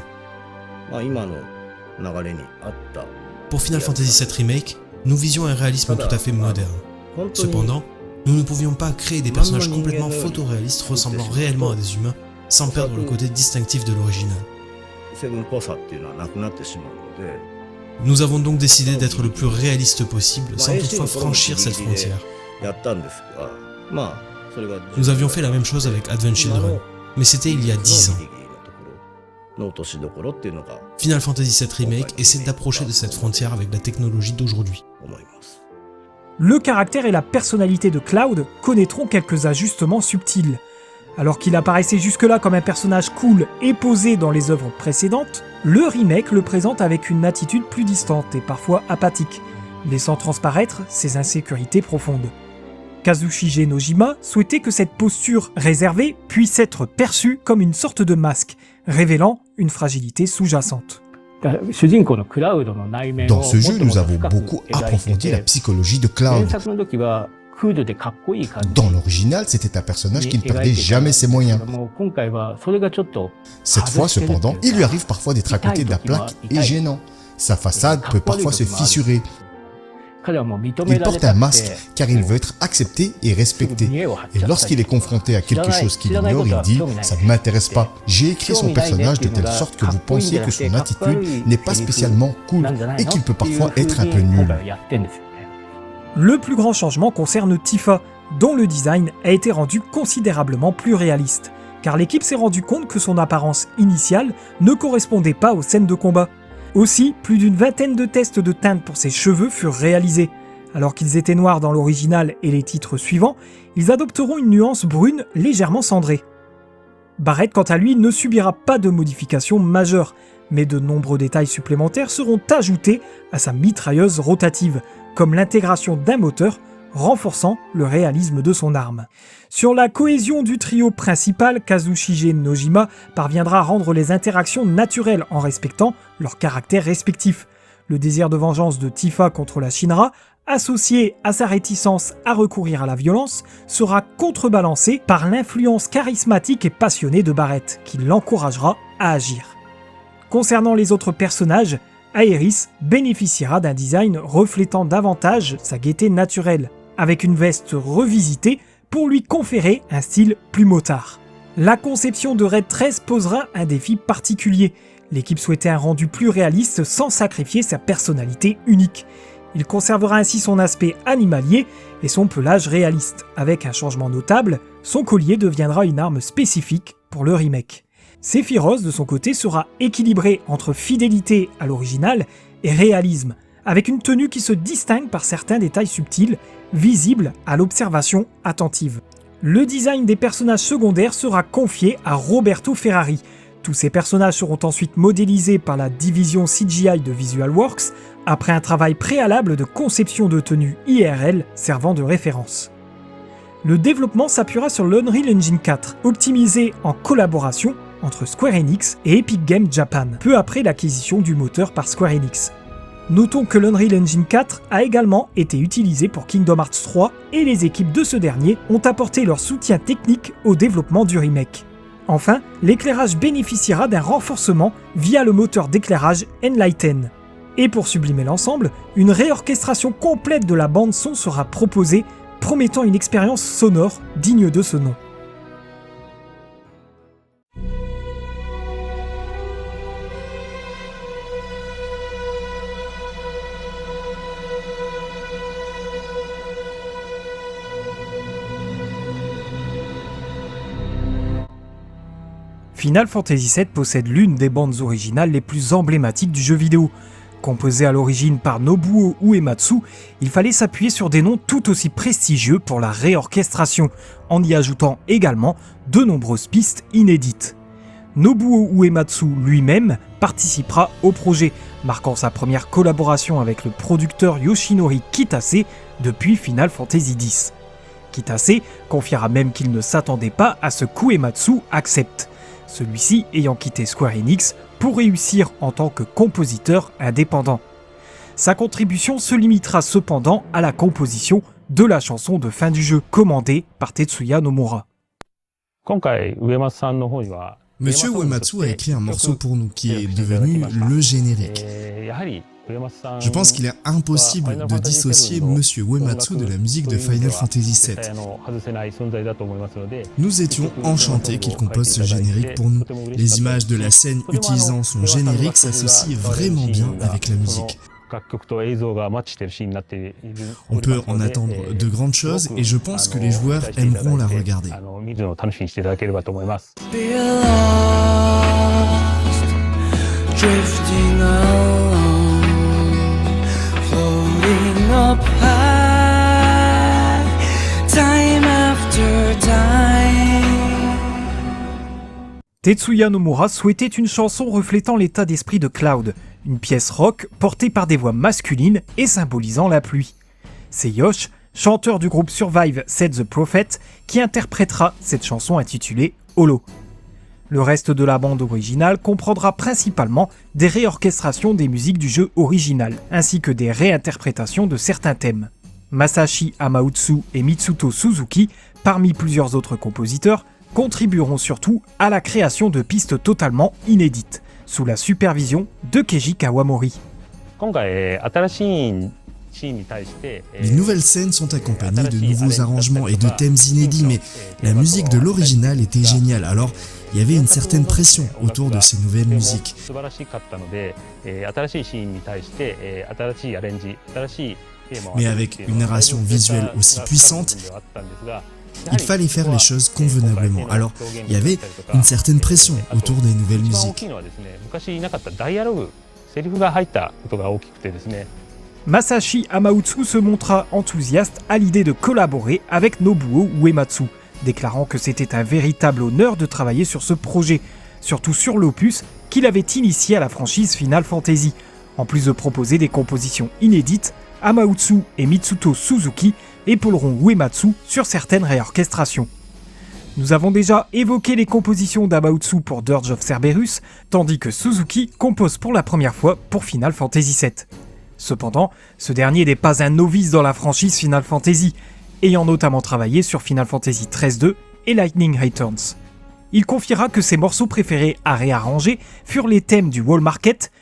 Pour Final Fantasy VII Remake, nous visions un réalisme tout à fait moderne. Cependant, nous ne pouvions pas créer des personnages complètement photoréalistes ressemblant réellement à des humains sans perdre le côté distinctif de l'original. Nous avons donc décidé d'être le plus réaliste possible sans toutefois franchir cette frontière. Nous avions fait la même chose avec Advent Children, mais c'était il y a 10 ans. Final Fantasy VII Remake essaie d'approcher de cette frontière avec la technologie d'aujourd'hui. Le caractère et la personnalité de Cloud connaîtront quelques ajustements subtils. Alors qu'il apparaissait jusque-là comme un personnage cool et posé dans les œuvres précédentes, le remake le présente avec une attitude plus distante et parfois apathique, laissant transparaître ses insécurités profondes. Kazushige Nojima souhaitait que cette posture réservée puisse être perçue comme une sorte de masque, révélant une fragilité sous-jacente. Dans ce jeu, nous avons beaucoup approfondi la psychologie de Cloud. Dans l'original, c'était un personnage qui ne perdait jamais ses moyens. Cette fois, cependant, il lui arrive parfois d'être à côté de la plaque et gênant. Sa façade peut parfois se fissurer. Il porte un masque car il veut être accepté et respecté. Et lorsqu'il est confronté à quelque chose qu'il ignore, il dit « ça ne m'intéresse pas ». J'ai écrit son personnage de telle sorte que vous pensiez que son attitude n'est pas spécialement cool et qu'il peut parfois être un peu nul. Le plus grand changement concerne Tifa, dont le design a été rendu considérablement plus réaliste. car l'équipe s'est rendu compte que son apparence initiale ne correspondait pas aux scènes de combat. Aussi, plus d'une vingtaine de tests de teinte pour ses cheveux furent réalisés. Alors qu'ils étaient noirs dans l'original et les titres suivants, ils adopteront une nuance brune légèrement cendrée. Barrett, quant à lui, ne subira pas de modifications majeures, mais de nombreux détails supplémentaires seront ajoutés à sa mitrailleuse rotative, comme l'intégration d'un moteur renforçant le réalisme de son arme. Sur la cohésion du trio principal, Kazushige Nojima parviendra à rendre les interactions naturelles en respectant leurs caractères respectifs. Le désir de vengeance de Tifa contre la Shinra, associé à sa réticence à recourir à la violence, sera contrebalancé par l'influence charismatique et passionnée de Barrett, qui l'encouragera à agir. Concernant les autres personnages, Aeris bénéficiera d'un design reflétant davantage sa gaieté naturelle, avec une veste revisitée pour lui conférer un style plus motard. La conception de Raid 13 posera un défi particulier. L'équipe souhaitait un rendu plus réaliste sans sacrifier sa personnalité unique. Il conservera ainsi son aspect animalier et son pelage réaliste. Avec un changement notable, son collier deviendra une arme spécifique pour le remake. Sephiroth, de son côté, sera équilibré entre fidélité à l'original et réalisme, avec une tenue qui se distingue par certains détails subtils, visibles à l'observation attentive. Le design des personnages secondaires sera confié à Roberto Ferrari. Tous ces personnages seront ensuite modélisés par la division CGI de Visualworks, après un travail préalable de conception de tenue IRL servant de référence. Le développement s'appuiera sur l'Unreal Engine 4, optimisé en collaboration entre Square Enix et Epic Games Japan, peu après l'acquisition du moteur par Square Enix. Notons que l'Unreal Engine 4 a également été utilisé pour Kingdom Hearts 3 et les équipes de ce dernier ont apporté leur soutien technique au développement du remake. Enfin, l'éclairage bénéficiera d'un renforcement via le moteur d'éclairage Enlighten. Et pour sublimer l'ensemble, une réorchestration complète de la bande-son sera proposée, promettant une expérience sonore digne de ce nom. Final Fantasy VII possède l'une des bandes originales les plus emblématiques du jeu vidéo. Composé à l'origine par Nobuo Uematsu, il fallait s'appuyer sur des noms tout aussi prestigieux pour la réorchestration, en y ajoutant également de nombreuses pistes inédites. Nobuo Uematsu lui-même participera au projet, marquant sa première collaboration avec le producteur Yoshinori Kitase depuis Final Fantasy X. Kitase confiera même qu'il ne s'attendait pas à ce qu'Uematsu accepte, celui-ci ayant quitté Square Enix pour réussir en tant que compositeur indépendant. Sa contribution se limitera cependant à la composition de la chanson de fin du jeu, commandée par Tetsuya Nomura. Monsieur Uematsu a écrit un morceau pour nous qui est devenu le générique. Je pense qu'il est impossible de dissocier Monsieur Uematsu de la musique de Final Fantasy VII. Nous étions enchantés qu'il compose ce générique pour nous. Les images de la scène utilisant son générique s'associent vraiment bien avec la musique. On peut en attendre de grandes choses et je pense que les joueurs aimeront la regarder. Drifting along, floating up high, time after time. Tetsuya Nomura souhaitait une chanson reflétant l'état d'esprit de Cloud, une pièce rock portée par des voix masculines et symbolisant la pluie. C'est Yosh, chanteur du groupe Survive Said the Prophet, qui interprétera cette chanson intitulée Holo. Le reste de la bande originale comprendra principalement des réorchestrations des musiques du jeu original, ainsi que des réinterprétations de certains thèmes. Masashi Hamautsu et Mitsuto Suzuki, parmi plusieurs autres compositeurs, contribueront surtout à la création de pistes totalement inédites, sous la supervision de Keiji Kawamori. Les nouvelles scènes sont accompagnées de nouveaux arrangements et de thèmes inédits, mais la musique de l'original était géniale, alors il y avait une certaine pression autour de ces nouvelles musiques. Mais avec une narration visuelle aussi puissante, Il fallait faire les choses convenablement. Alors, il y avait une certaine pression autour des nouvelles musiques. Masashi Hamautsu se montra enthousiaste à l'idée de collaborer avec Nobuo Uematsu, déclarant que c'était un véritable honneur de travailler sur ce projet, surtout sur l'opus qu'il avait initié à la franchise Final Fantasy. En plus de proposer des compositions inédites, Hamautsu et Mitsuto Suzuki épauleront Uematsu sur certaines réorchestrations. Nous avons déjà évoqué les compositions d'Hamautsu pour Dirge of Cerberus, tandis que Suzuki compose pour la première fois pour Final Fantasy VII. Cependant, ce dernier n'est pas un novice dans la franchise Final Fantasy, ayant notamment travaillé sur Final Fantasy XIII-2 et Lightning Returns. Il confiera que ses morceaux préférés à réarranger furent les thèmes du Wall Market,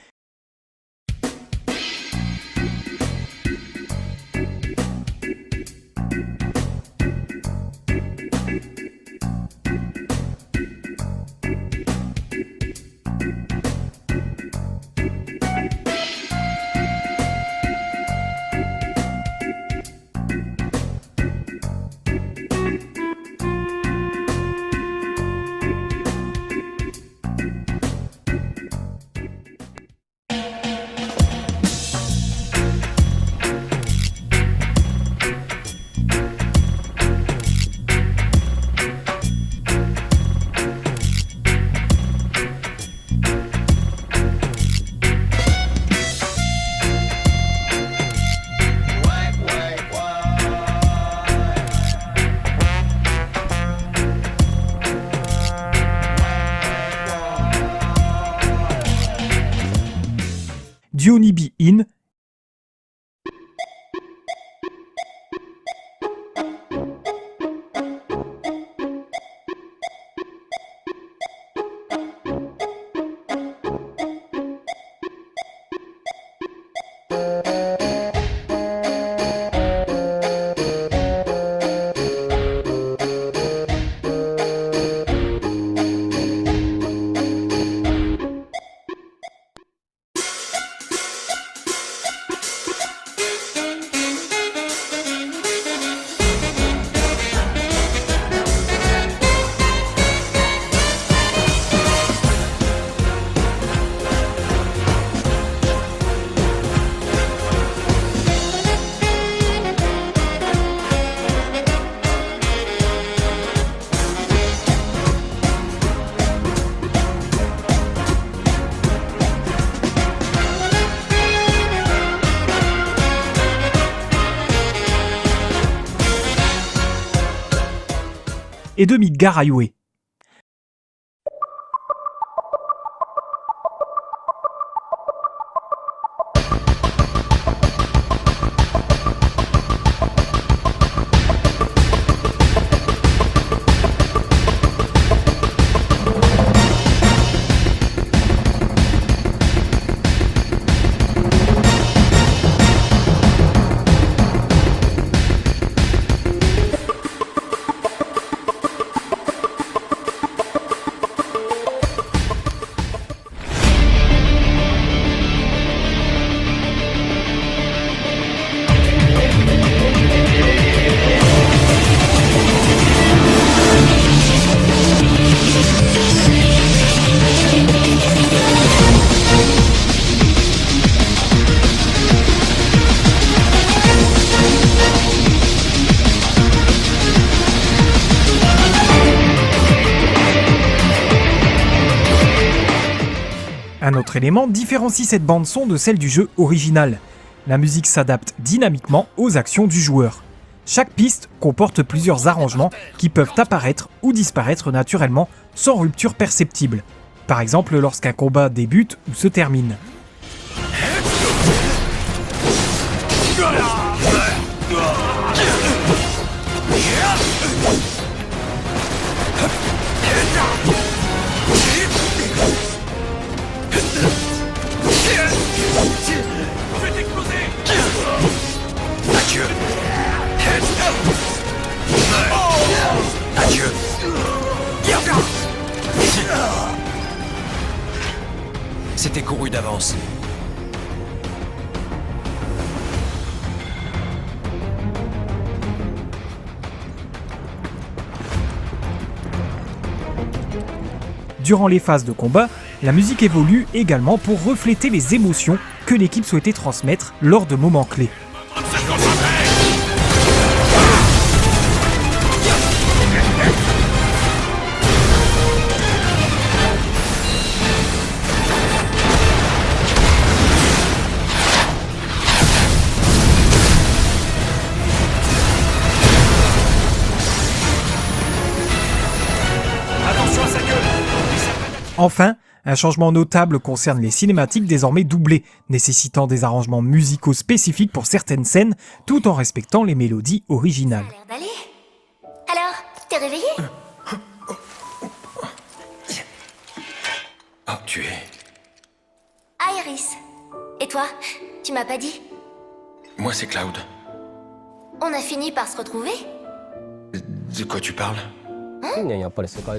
Dionibi In, et de Midgar Highway. Un autre élément différencie cette bande-son de celle du jeu original. La musique s'adapte dynamiquement aux actions du joueur. Chaque piste comporte plusieurs arrangements qui peuvent apparaître ou disparaître naturellement sans rupture perceptible. Par exemple lorsqu'un combat débute ou se termine. Adieu. C'était couru d'avance. Durant les phases de combat, la musique évolue également pour refléter les émotions que l'équipe souhaitait transmettre lors de moments clés. Enfin, un changement notable concerne les cinématiques désormais doublées, nécessitant des arrangements musicaux spécifiques pour certaines scènes, tout en respectant les mélodies originales. Ça a l'air d'aller. Alors, t'es réveillé? Oh, tu es... Iris. Et toi? Tu m'as pas dit? Moi, c'est Cloud. On a fini par se retrouver? De quoi tu parles?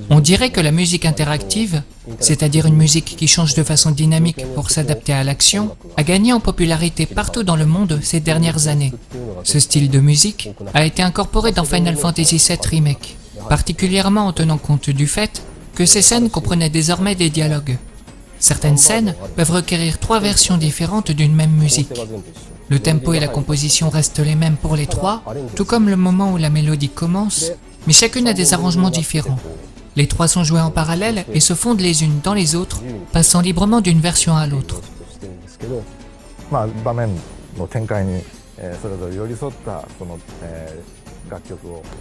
On dirait que la musique interactive, c'est-à-dire une musique qui change de façon dynamique pour s'adapter à l'action, a gagné en popularité partout dans le monde ces dernières années. Ce style de musique a été incorporé dans Final Fantasy VII Remake, particulièrement en tenant compte du fait que ces scènes comprenaient désormais des dialogues. Certaines scènes peuvent requérir 3 versions différentes d'une même musique. Le tempo et la composition restent les mêmes pour les 3, tout comme le moment où la mélodie commence, mais chacune a des arrangements différents. Les 3 sont joués en parallèle et se fondent les unes dans les autres, passant librement d'une version à l'autre.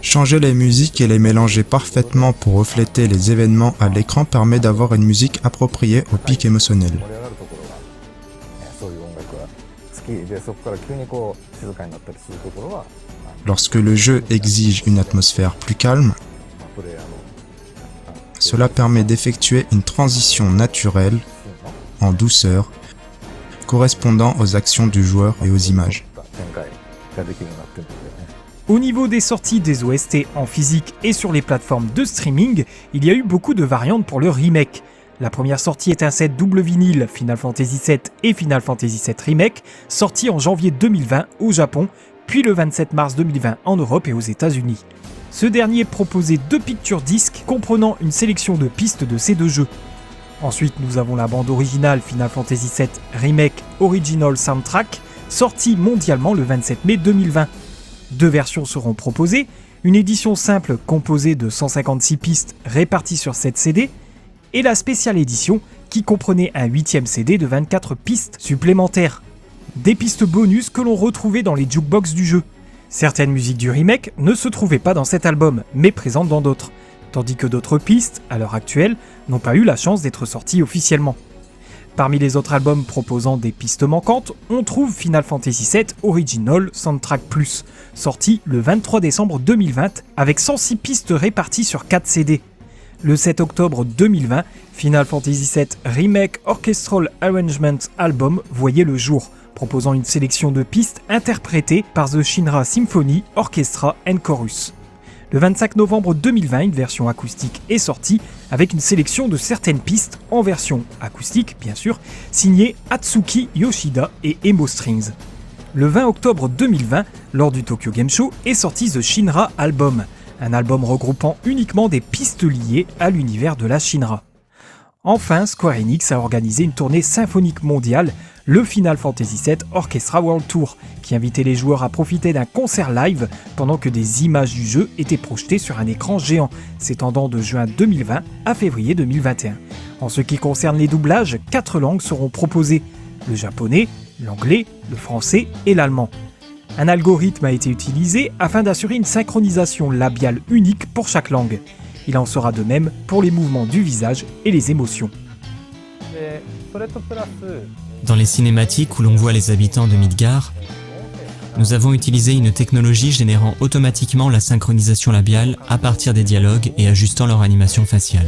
Changer les musiques et les mélanger parfaitement pour refléter les événements à l'écran permet d'avoir une musique appropriée au pic émotionnel. Lorsque le jeu exige une atmosphère plus calme, cela permet d'effectuer une transition naturelle, en douceur, correspondant aux actions du joueur et aux images. Au niveau des sorties des OST en physique et sur les plateformes de streaming, il y a eu beaucoup de variantes pour le remake. La première sortie est un set double vinyle Final Fantasy VII et Final Fantasy VII Remake, sorti en janvier 2020 au Japon, puis le 27 mars 2020 en Europe et aux États-Unis. Ce dernier proposait 2 picture discs comprenant une sélection de pistes de ces 2 jeux. Ensuite, nous avons la bande originale Final Fantasy VII Remake Original Soundtrack, sortie mondialement le 27 mai 2020. 2 versions seront proposées, une édition simple composée de 156 pistes réparties sur 7 CD, et la spéciale édition qui comprenait un 8e CD de 24 pistes supplémentaires. Des pistes bonus que l'on retrouvait dans les jukebox du jeu. Certaines musiques du remake ne se trouvaient pas dans cet album, mais présentes dans d'autres, tandis que d'autres pistes, à l'heure actuelle, n'ont pas eu la chance d'être sorties officiellement. Parmi les autres albums proposant des pistes manquantes, on trouve Final Fantasy VII Original Soundtrack Plus, sorti le 23 décembre 2020 avec 106 pistes réparties sur 4 CD. Le 7 octobre 2020, Final Fantasy VII Remake Orchestral Arrangement Album voyait le jour, proposant une sélection de pistes interprétées par The Shinra Symphony Orchestra and Chorus. Le 25 novembre 2020, une version acoustique est sortie avec une sélection de certaines pistes en version acoustique, bien sûr, signée Atsuki Yoshida et Emo Strings. Le 20 octobre 2020, lors du Tokyo Game Show, est sorti The Shinra Album, un album regroupant uniquement des pistes liées à l'univers de la Shinra. Enfin, Square Enix a organisé une tournée symphonique mondiale, le Final Fantasy VII Orchestra World Tour, qui invitait les joueurs à profiter d'un concert live pendant que des images du jeu étaient projetées sur un écran géant, s'étendant de juin 2020 à février 2021. En ce qui concerne les doublages, 4 langues seront proposées, le japonais, l'anglais, le français et l'allemand. Un algorithme a été utilisé afin d'assurer une synchronisation labiale unique pour chaque langue. Il en sera de même pour les mouvements du visage et les émotions. Dans les cinématiques où l'on voit les habitants de Midgar, nous avons utilisé une technologie générant automatiquement la synchronisation labiale à partir des dialogues et ajustant leur animation faciale.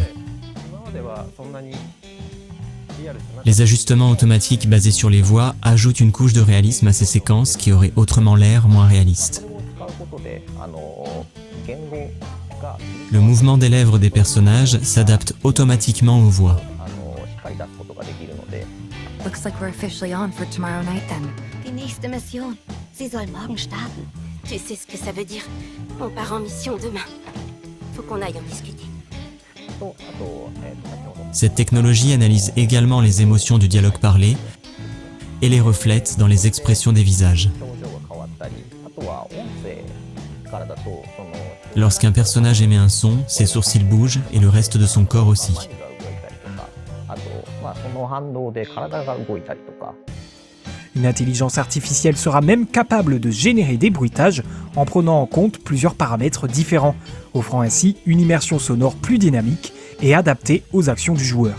Les ajustements automatiques basés sur les voix ajoutent une couche de réalisme à ces séquences qui auraient autrement l'air moins réalistes. Le mouvement des lèvres des personnages s'adapte automatiquement aux voix. Looks like we're officially on for tomorrow night then. Die nächste Mission, sie soll morgen starten. Tu sais ce que ça veut dire? On part en mission demain. Faut qu'on aille en discuter. Cette technologie analyse également les émotions du dialogue parlé et les reflète dans les expressions des visages. Lorsqu'un personnage émet un son, ses sourcils bougent et le reste de son corps aussi. Une intelligence artificielle sera même capable de générer des bruitages en prenant en compte plusieurs paramètres différents, offrant ainsi une immersion sonore plus dynamique et adaptée aux actions du joueur.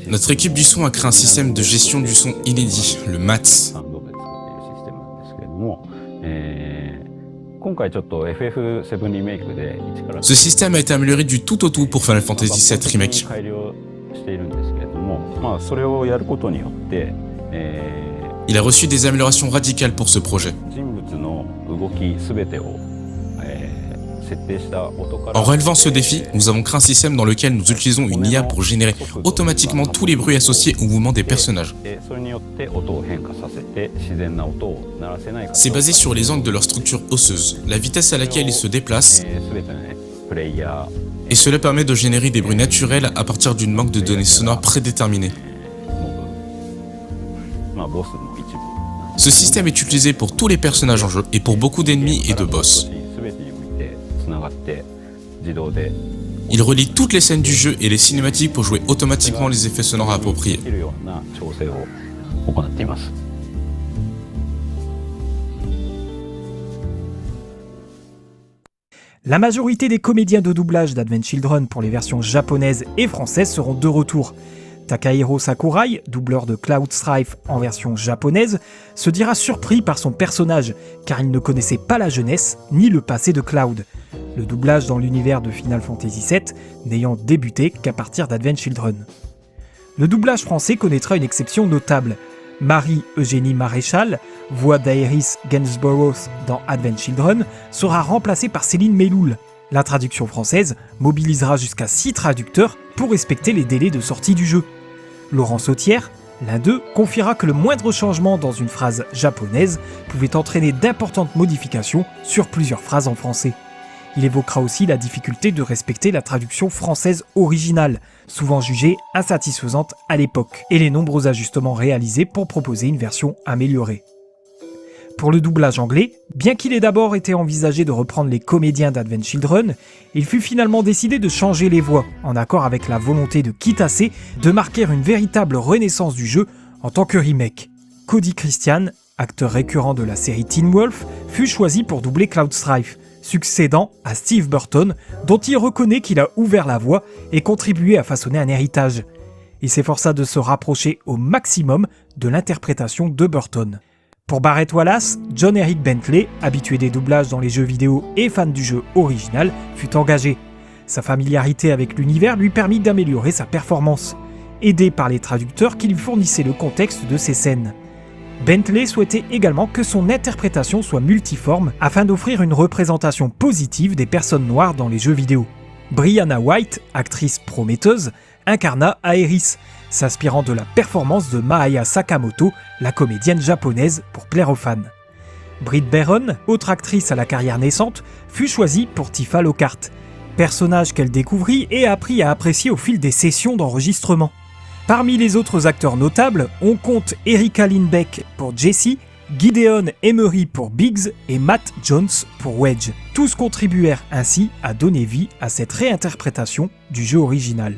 Notre équipe du son a créé un système de gestion du son inédit, le MATS. Ce système a été amélioré du tout au tout pour Final Fantasy VII Remake. Il a reçu des améliorations radicales pour ce projet. En relevant ce défi, nous avons créé un système dans lequel nous utilisons une IA pour générer automatiquement tous les bruits associés au mouvement des personnages. C'est basé sur les angles de leur structure osseuse, la vitesse à laquelle ils se déplacent, et cela permet de générer des bruits naturels à partir d'une banque de données sonores prédéterminée. Ce système est utilisé pour tous les personnages en jeu et pour beaucoup d'ennemis et de boss. Il relie toutes les scènes du jeu et les cinématiques pour jouer automatiquement les effets sonores appropriés. La majorité des comédiens de doublage d'Advent Children pour les versions japonaises et françaises seront de retour. Takahiro Sakurai, doubleur de Cloud Strife en version japonaise, se dira surpris par son personnage car il ne connaissait pas la jeunesse ni le passé de Cloud. Le doublage dans l'univers de Final Fantasy VII n'ayant débuté qu'à partir d'Advent Children. Le doublage français connaîtra une exception notable. Marie-Eugénie Maréchal, voix d'Aerys Gainsborough dans Advent Children, sera remplacée par Céline Meloul. La traduction française mobilisera jusqu'à 6 traducteurs pour respecter les délais de sortie du jeu. Laurent Sautière, l'un d'eux, confiera que le moindre changement dans une phrase japonaise pouvait entraîner d'importantes modifications sur plusieurs phrases en français. Il évoquera aussi la difficulté de respecter la traduction française originale, souvent jugée insatisfaisante à l'époque, et les nombreux ajustements réalisés pour proposer une version améliorée. Pour le doublage anglais, bien qu'il ait d'abord été envisagé de reprendre les comédiens d'Advent Children, il fut finalement décidé de changer les voix, en accord avec la volonté de Kitase de marquer une véritable renaissance du jeu en tant que remake. Cody Christian, acteur récurrent de la série Teen Wolf, fut choisi pour doubler Cloud Strife, succédant à Steve Burton, dont il reconnaît qu'il a ouvert la voie et contribué à façonner un héritage. Il s'efforça de se rapprocher au maximum de l'interprétation de Burton. Pour Barrett Wallace, John Eric Bentley, habitué des doublages dans les jeux vidéo et fan du jeu original, fut engagé. Sa familiarité avec l'univers lui permit d'améliorer sa performance, aidé par les traducteurs qui lui fournissaient le contexte de ces scènes. Bentley souhaitait également que son interprétation soit multiforme afin d'offrir une représentation positive des personnes noires dans les jeux vidéo. Brianna White, actrice prometteuse, incarna Aerys, s'inspirant de la performance de Maaya Sakamoto, la comédienne japonaise, pour plaire aux fans. Britt Baron, autre actrice à la carrière naissante, fut choisie pour Tifa Lockhart, personnage qu'elle découvrit et apprit à apprécier au fil des sessions d'enregistrement. Parmi les autres acteurs notables, on compte Erika Lindbeck pour Jessie, Gideon Emery pour Biggs et Matt Jones pour Wedge. Tous contribuèrent ainsi à donner vie à cette réinterprétation du jeu original.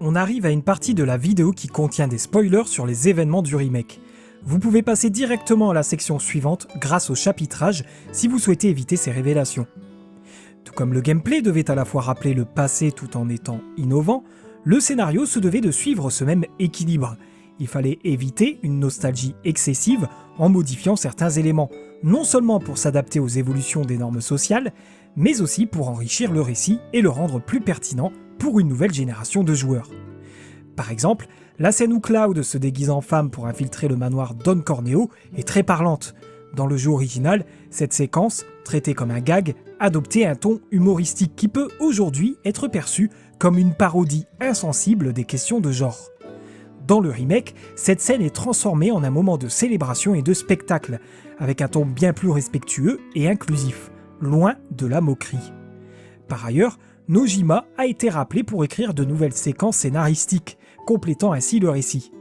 On arrive à une partie de la vidéo qui contient des spoilers sur les événements du remake. Vous pouvez passer directement à la section suivante grâce au chapitrage si vous souhaitez éviter ces révélations. Tout comme le gameplay devait à la fois rappeler le passé tout en étant innovant, le scénario se devait de suivre ce même équilibre. Il fallait éviter une nostalgie excessive en modifiant certains éléments, non seulement pour s'adapter aux évolutions des normes sociales, mais aussi pour enrichir le récit et le rendre plus pertinent pour une nouvelle génération de joueurs. Par exemple, La scène où Cloud se déguise en femme pour infiltrer le manoir Don Corneo est très parlante. Dans le jeu original, cette séquence, traitée comme un gag, adoptait un ton humoristique qui peut aujourd'hui être perçu comme une parodie insensible des questions de genre. Dans le remake, cette scène est transformée en un moment de célébration et de spectacle, avec un ton bien plus respectueux et inclusif, loin de la moquerie. Par ailleurs, Nojima a été rappelé pour écrire de nouvelles séquences scénaristiques, complétant ainsi le récit.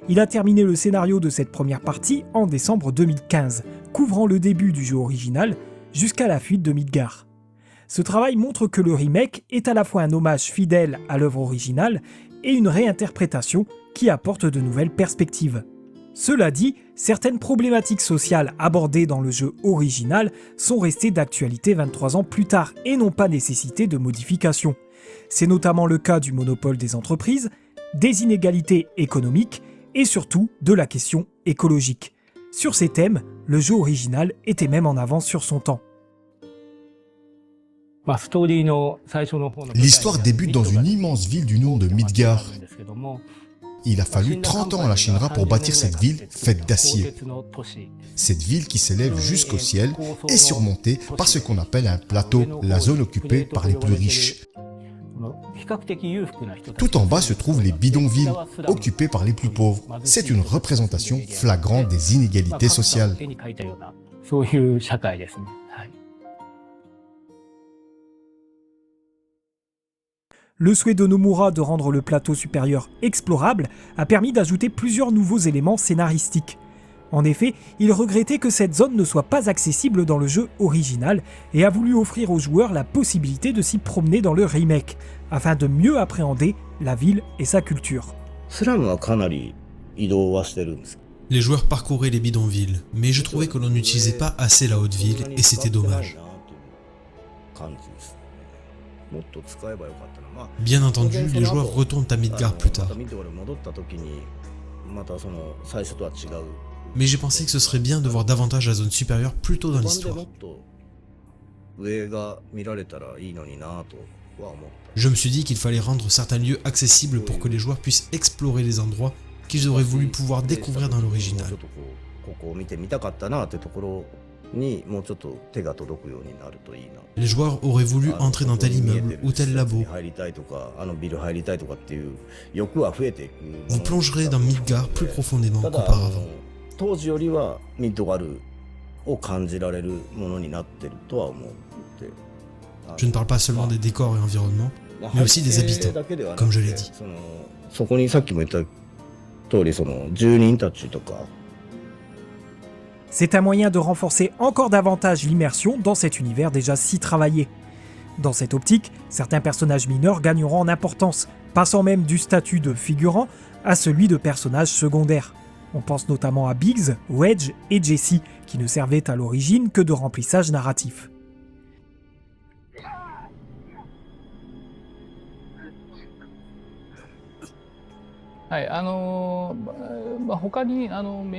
Il a terminé le scénario de cette première partie en décembre 2015, couvrant le début du jeu original jusqu'à la fuite de Midgar. Ce travail montre que le remake est à la fois un hommage fidèle à l'œuvre originale et une réinterprétation qui apporte de nouvelles perspectives. Cela dit, certaines problématiques sociales abordées dans le jeu original sont restées d'actualité 23 ans plus tard et n'ont pas nécessité de modification. C'est notamment le cas du monopole des entreprises, des inégalités économiques et surtout de la question écologique. Sur ces thèmes, le jeu original était même en avance sur son temps. L'histoire débute dans une immense ville du nom de Midgar. Il a fallu 30 ans à la Shinra pour bâtir cette ville faite d'acier. Cette ville qui s'élève jusqu'au ciel est surmontée par ce qu'on appelle un plateau, la zone occupée par les plus riches. Tout en bas se trouvent les bidonvilles, occupés par les plus pauvres. C'est une représentation flagrante des inégalités sociales. Le souhait de Nomura de rendre le plateau supérieur explorable a permis d'ajouter plusieurs nouveaux éléments scénaristiques. En effet, il regrettait que cette zone ne soit pas accessible dans le jeu original et a voulu offrir aux joueurs la possibilité de s'y promener dans le remake, afin de mieux appréhender la ville et sa culture. Les joueurs parcouraient les bidonvilles, mais je trouvais que l'on n'utilisait pas assez la haute ville et c'était dommage. Bien entendu, les joueurs retournent à Midgar plus tard. Mais j'ai pensé que ce serait bien de voir davantage la zone supérieure plus tôt dans l'histoire. Je me suis dit qu'il fallait rendre certains lieux accessibles pour que les joueurs puissent explorer les endroits qu'ils auraient voulu pouvoir découvrir dans l'original. Les joueurs auraient voulu entrer dans tel immeuble ou tel labo. Vous plongerez dans Midgar plus profondément qu'auparavant. Je ne parle pas seulement des décors et environnements, mais aussi des habitants, comme je l'ai dit. C'est un moyen de renforcer encore davantage l'immersion dans cet univers déjà si travaillé. Dans cette optique, certains personnages mineurs gagneront en importance, passant même du statut de figurant à celui de personnage secondaire. On pense notamment à Biggs, Wedge et Jessie, qui ne servaient à l'origine que de remplissage narratif.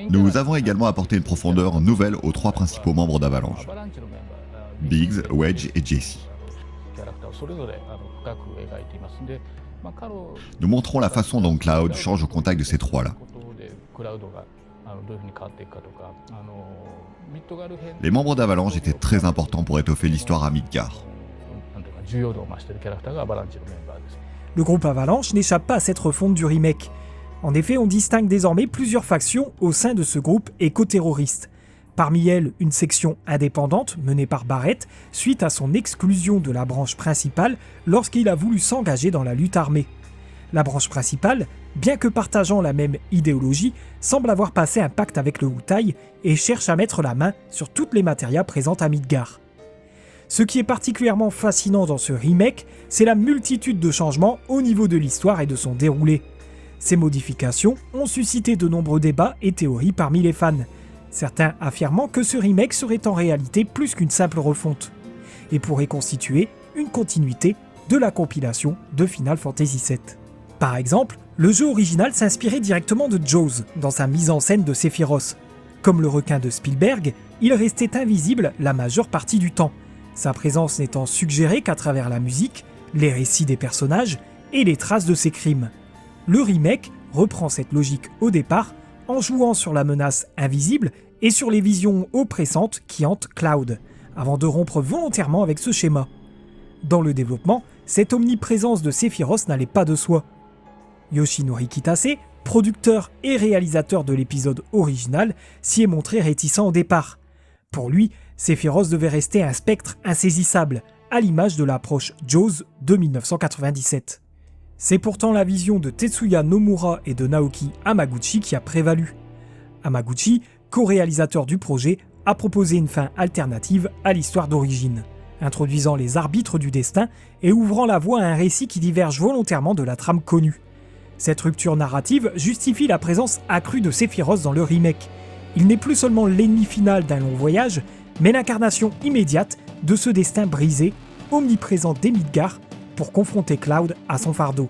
Nous avons également apporté une profondeur nouvelle aux trois principaux membres d'Avalanche, Biggs, Wedge et Jessie. Nous montrons la façon dont Cloud change au contact de ces trois-là. Les membres d'Avalanche étaient très importants pour étoffer l'histoire à Midgar. Le groupe Avalanche n'échappe pas à cette refonte du remake. En effet, on distingue désormais plusieurs factions au sein de ce groupe éco-terroriste. Parmi elles, une section indépendante menée par Barrett suite à son exclusion de la branche principale lorsqu'il a voulu s'engager dans la lutte armée. La branche principale, bien que partageant la même idéologie, semble avoir passé un pacte avec le Wutai et cherche à mettre la main sur toutes les matérias présentes à Midgar. Ce qui est particulièrement fascinant dans ce remake, c'est la multitude de changements au niveau de l'histoire et de son déroulé. Ces modifications ont suscité de nombreux débats et théories parmi les fans, certains affirmant que ce remake serait en réalité plus qu'une simple refonte, et pourrait constituer une continuité de la compilation de Final Fantasy VII. Par exemple, le jeu original s'inspirait directement de Jaws dans sa mise en scène de Sephiroth. Comme le requin de Spielberg, il restait invisible la majeure partie du temps, sa présence n'étant suggérée qu'à travers la musique, les récits des personnages et les traces de ses crimes. Le remake reprend cette logique au départ en jouant sur la menace invisible et sur les visions oppressantes qui hantent Cloud, avant de rompre volontairement avec ce schéma. Dans le développement, cette omniprésence de Sephiroth n'allait pas de soi. Yoshinori Kitase, producteur et réalisateur de l'épisode original, s'y est montré réticent au départ. Pour lui, Sephiroth devait rester un spectre insaisissable, à l'image de l'approche Jaws de 1997. C'est pourtant la vision de Tetsuya Nomura et de Naoki Hamaguchi qui a prévalu. Hamaguchi, co-réalisateur du projet, a proposé une fin alternative à l'histoire d'origine, introduisant les arbitres du destin et ouvrant la voie à un récit qui diverge volontairement de la trame connue. Cette rupture narrative justifie la présence accrue de Sephiroth dans le remake. Il n'est plus seulement l'ennemi final d'un long voyage, mais l'incarnation immédiate de ce destin brisé, omniprésent dès Midgar, pour confronter Cloud à son fardeau.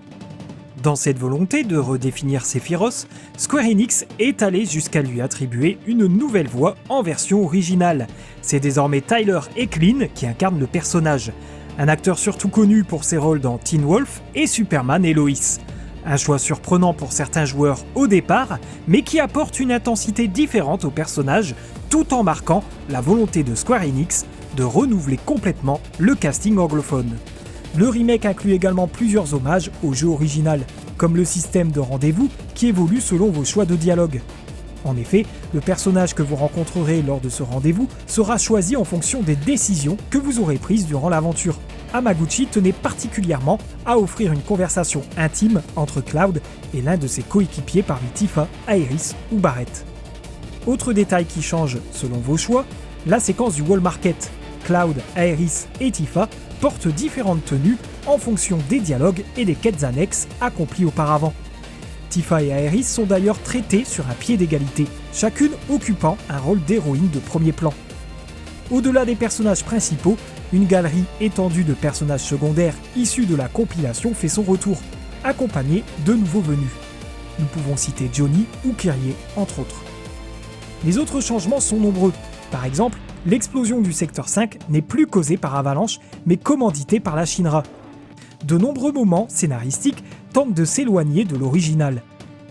Dans cette volonté de redéfinir Sephiroth, Square Enix est allé jusqu'à lui attribuer une nouvelle voix en version originale. C'est désormais Tyler Hoechlin qui incarne le personnage, un acteur surtout connu pour ses rôles dans Teen Wolf et Superman et Lois. Un choix surprenant pour certains joueurs au départ, mais qui apporte une intensité différente au personnage, tout en marquant la volonté de Square Enix de renouveler complètement le casting anglophone. Le remake inclut également plusieurs hommages au jeu original, comme le système de rendez-vous qui évolue selon vos choix de dialogue. En effet, le personnage que vous rencontrerez lors de ce rendez-vous sera choisi en fonction des décisions que vous aurez prises durant l'aventure. Hamaguchi tenait particulièrement à offrir une conversation intime entre Cloud et l'un de ses coéquipiers parmi Tifa, Aeris ou Barrett. Autre détail qui change selon vos choix, la séquence du Wall Market. Cloud, Aeris et Tifa portent différentes tenues en fonction des dialogues et des quêtes annexes accomplies auparavant. Tifa et Aeris sont d'ailleurs traitées sur un pied d'égalité, chacune occupant un rôle d'héroïne de premier plan. Au-delà des personnages principaux, une galerie étendue de personnages secondaires issus de la compilation fait son retour, accompagnée de nouveaux venus. Nous pouvons citer Johnny ou Kyrie, entre autres. Les autres changements sont nombreux. Par exemple, l'explosion du secteur 5 n'est plus causée par Avalanche, mais commanditée par la Shinra. De nombreux moments scénaristiques tentent de s'éloigner de l'original,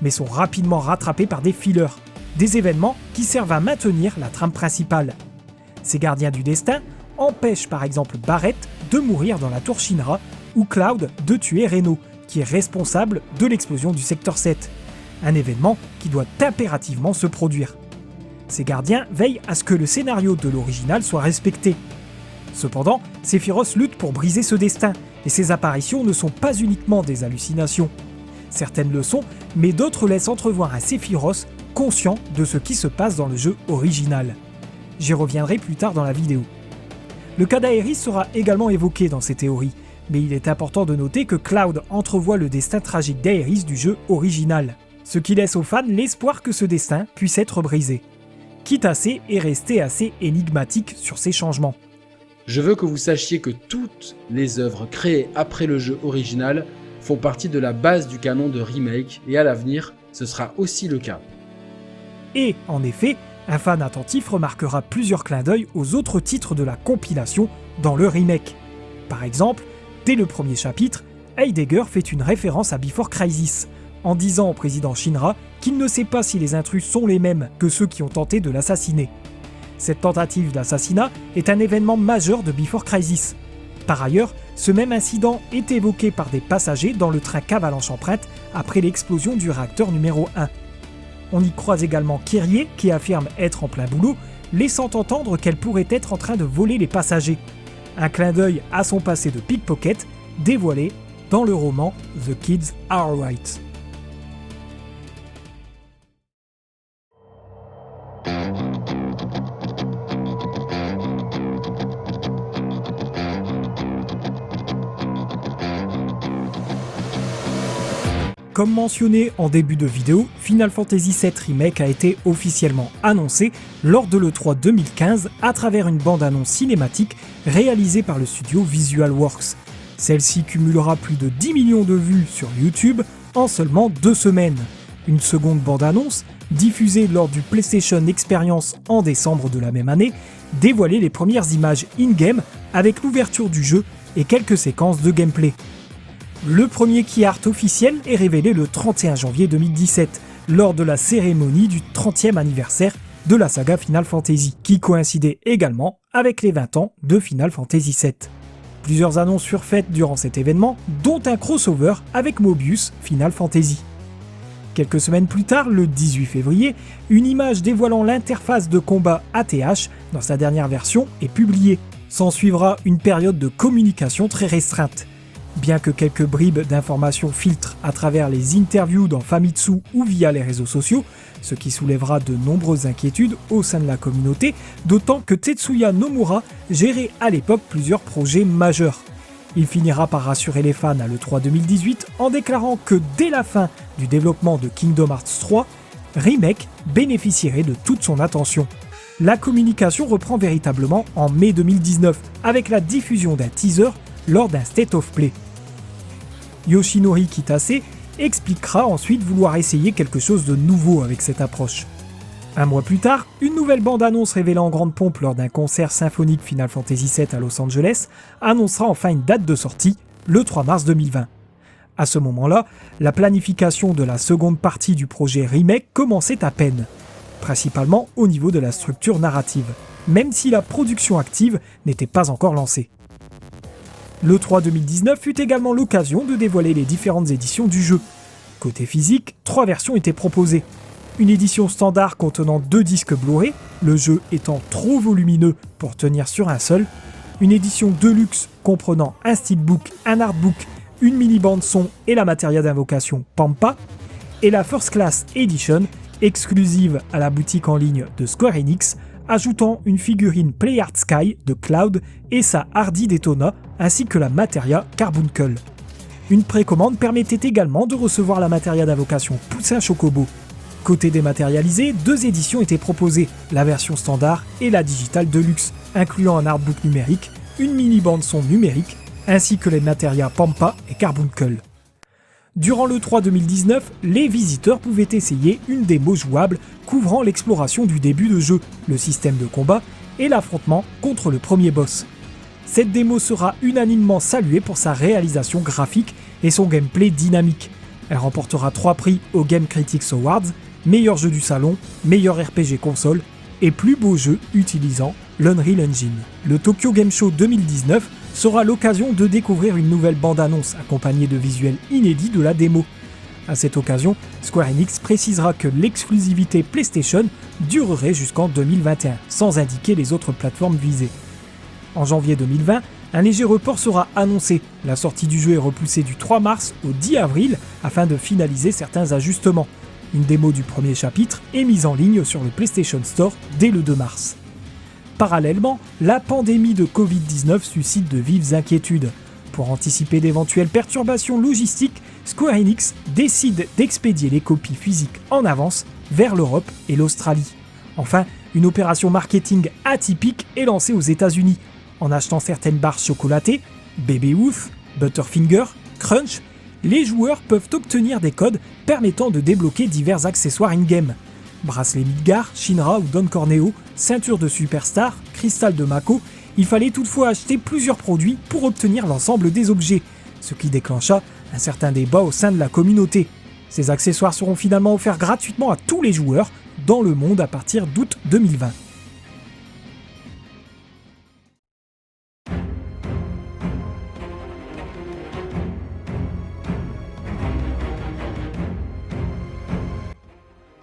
mais sont rapidement rattrapés par des fillers, des événements qui servent à maintenir la trame principale. Ces gardiens du destin empêchent par exemple Barrett de mourir dans la tour Shinra, ou Cloud de tuer Reno, qui est responsable de l'explosion du secteur 7, un événement qui doit impérativement se produire. Ces gardiens veillent à ce que le scénario de l'original soit respecté. Cependant, Sephiroth lutte pour briser ce destin, et ses apparitions ne sont pas uniquement des hallucinations. Certaines le sont, mais d'autres laissent entrevoir un Sephiroth conscient de ce qui se passe dans le jeu original. J'y reviendrai plus tard dans la vidéo. Le cas d'Aeris sera également évoqué dans ces théories, mais il est important de noter que Cloud entrevoit le destin tragique d'Aeris du jeu original, ce qui laisse aux fans l'espoir que ce destin puisse être brisé. Kitase est resté assez énigmatique sur ces changements. Je veux que vous sachiez que toutes les œuvres créées après le jeu original font partie de la base du canon de remake, et à l'avenir, ce sera aussi le cas. Et, en effet, un fan attentif remarquera plusieurs clins d'œil aux autres titres de la compilation dans le remake. Par exemple, dès le premier chapitre, Heidegger fait une référence à Before Crisis, en disant au président Shinra qu'il ne sait pas si les intrus sont les mêmes que ceux qui ont tenté de l'assassiner. Cette tentative d'assassinat est un événement majeur de Before Crisis. Par ailleurs, ce même incident est évoqué par des passagers dans le train qu'Avalanche emprunte après l'explosion du réacteur numéro 1. On y croise également Kyrie qui affirme être en plein boulot, laissant entendre qu'elle pourrait être en train de voler les passagers. Un clin d'œil à son passé de pickpocket, dévoilé dans le roman The Kids Are Right. Comme mentionné en début de vidéo, Final Fantasy VII Remake a été officiellement annoncé lors de l'E3 2015 à travers une bande-annonce cinématique réalisée par le studio Visualworks. Celle-ci cumulera plus de 10 millions de vues sur YouTube en seulement 2 semaines. Une seconde bande-annonce, diffusée lors du PlayStation Experience en décembre de la même année, dévoilait les premières images in-game avec l'ouverture du jeu et quelques séquences de gameplay. Le premier key art officiel est révélé le 31 janvier 2017, lors de la cérémonie du 30e anniversaire de la saga Final Fantasy, qui coïncidait également avec les 20 ans de Final Fantasy VII. Plusieurs annonces furent faites durant cet événement, dont un crossover avec Mobius Final Fantasy. Quelques semaines plus tard, le 18 février, une image dévoilant l'interface de combat ATH dans sa dernière version est publiée. S'en suivra une période de communication très restreinte. Bien que quelques bribes d'informations filtrent à travers les interviews dans Famitsu ou via les réseaux sociaux, ce qui soulèvera de nombreuses inquiétudes au sein de la communauté, d'autant que Tetsuya Nomura gérait à l'époque plusieurs projets majeurs. Il finira par rassurer les fans à l'E3 2018 en déclarant que dès la fin du développement de Kingdom Hearts 3, Remake bénéficierait de toute son attention. La communication reprend véritablement en mai 2019 avec la diffusion d'un teaser lors d'un State of Play. Yoshinori Kitase expliquera ensuite vouloir essayer quelque chose de nouveau avec cette approche. Un mois plus tard, une nouvelle bande-annonce révélée en grande pompe lors d'un concert symphonique Final Fantasy VII à Los Angeles annoncera enfin une date de sortie, le 3 mars 2020. À ce moment-là, la planification de la seconde partie du projet Remake commençait à peine, principalement au niveau de la structure narrative, même si la production active n'était pas encore lancée. L'E3 2019 fut également l'occasion de dévoiler les différentes éditions du jeu. Côté physique, 3 versions étaient proposées. Une édition standard contenant 2 disques Blu-ray, le jeu étant trop volumineux pour tenir sur un seul. Une édition Deluxe comprenant un steelbook, un artbook, une mini-bande son et la matéria d'invocation Pampa. Et la First Class Edition, exclusive à la boutique en ligne de Square Enix, ajoutant une figurine Playart Sky de Cloud et sa Hardy Daytona, ainsi que la matéria Carbuncle. Une précommande permettait également de recevoir la matéria d'invocation Poussin Chocobo. Côté dématérialisé, 2 éditions étaient proposées, la version standard et la Digital Deluxe, incluant un artbook numérique, une mini-bande son numérique, ainsi que les matéria Pampa et Carbuncle. Durant l'E3 2019, les visiteurs pouvaient essayer une démo jouable couvrant l'exploration du début de jeu, le système de combat et l'affrontement contre le premier boss. Cette démo sera unanimement saluée pour sa réalisation graphique et son gameplay dynamique. Elle remportera 3 prix aux Game Critics Awards, meilleur jeu du salon, meilleur RPG console et plus beau jeu utilisant l'Unreal Engine. Le Tokyo Game Show 2019 sera l'occasion de découvrir une nouvelle bande-annonce accompagnée de visuels inédits de la démo. À cette occasion, Square Enix précisera que l'exclusivité PlayStation durerait jusqu'en 2021, sans indiquer les autres plateformes visées. En janvier 2020, un léger report sera annoncé. La sortie du jeu est repoussée du 3 mars au 10 avril afin de finaliser certains ajustements. Une démo du premier chapitre est mise en ligne sur le PlayStation Store dès le 2 mars. Parallèlement, la pandémie de Covid-19 suscite de vives inquiétudes. Pour anticiper d'éventuelles perturbations logistiques, Square Enix décide d'expédier les copies physiques en avance vers l'Europe et l'Australie. Enfin, une opération marketing atypique est lancée aux États-Unis. En achetant certaines barres chocolatées, Baby Ruth, Butterfinger, Crunch, les joueurs peuvent obtenir des codes permettant de débloquer divers accessoires in-game. Bracelet Midgar, Shinra ou Don Corneo, ceinture de Superstar, cristal de Mako, il fallait toutefois acheter plusieurs produits pour obtenir l'ensemble des objets, ce qui déclencha un certain débat au sein de la communauté. Ces accessoires seront finalement offerts gratuitement à tous les joueurs dans le monde à partir d'août 2020.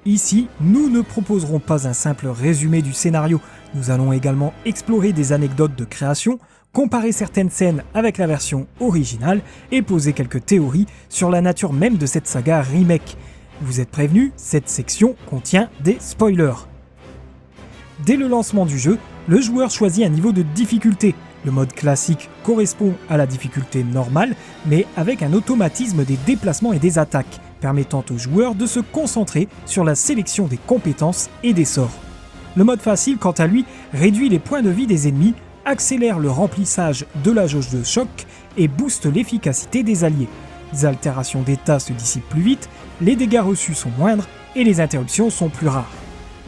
Ici, nous ne proposerons pas un simple résumé du scénario, nous allons également explorer des anecdotes de création, comparer certaines scènes avec la version originale et poser quelques théories sur la nature même de cette saga remake. Vous êtes prévenus, cette section contient des spoilers. Dès le lancement du jeu, le joueur choisit un niveau de difficulté. Le mode classique correspond à la difficulté normale, mais avec un automatisme des déplacements et des attaques, permettant aux joueurs de se concentrer sur la sélection des compétences et des sorts. Le mode facile, quant à lui, réduit les points de vie des ennemis, accélère le remplissage de la jauge de choc et booste l'efficacité des alliés. Les altérations d'état se dissipent plus vite, les dégâts reçus sont moindres et les interruptions sont plus rares.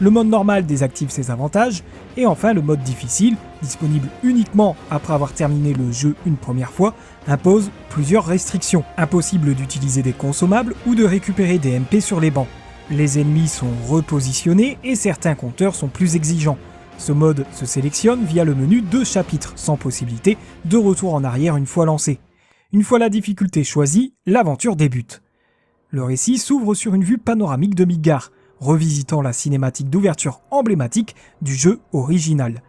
Le mode normal désactive ses avantages, et enfin le mode difficile, disponible uniquement après avoir terminé le jeu une première fois, impose plusieurs restrictions. Impossible d'utiliser des consommables ou de récupérer des MP sur les bancs. Les ennemis sont repositionnés et certains compteurs sont plus exigeants. Ce mode se sélectionne via le menu de chapitre, sans possibilité de retour en arrière une fois lancé. Une fois la difficulté choisie, l'aventure débute. Le récit s'ouvre sur une vue panoramique de Midgar, revisitant la cinématique d'ouverture emblématique du jeu original.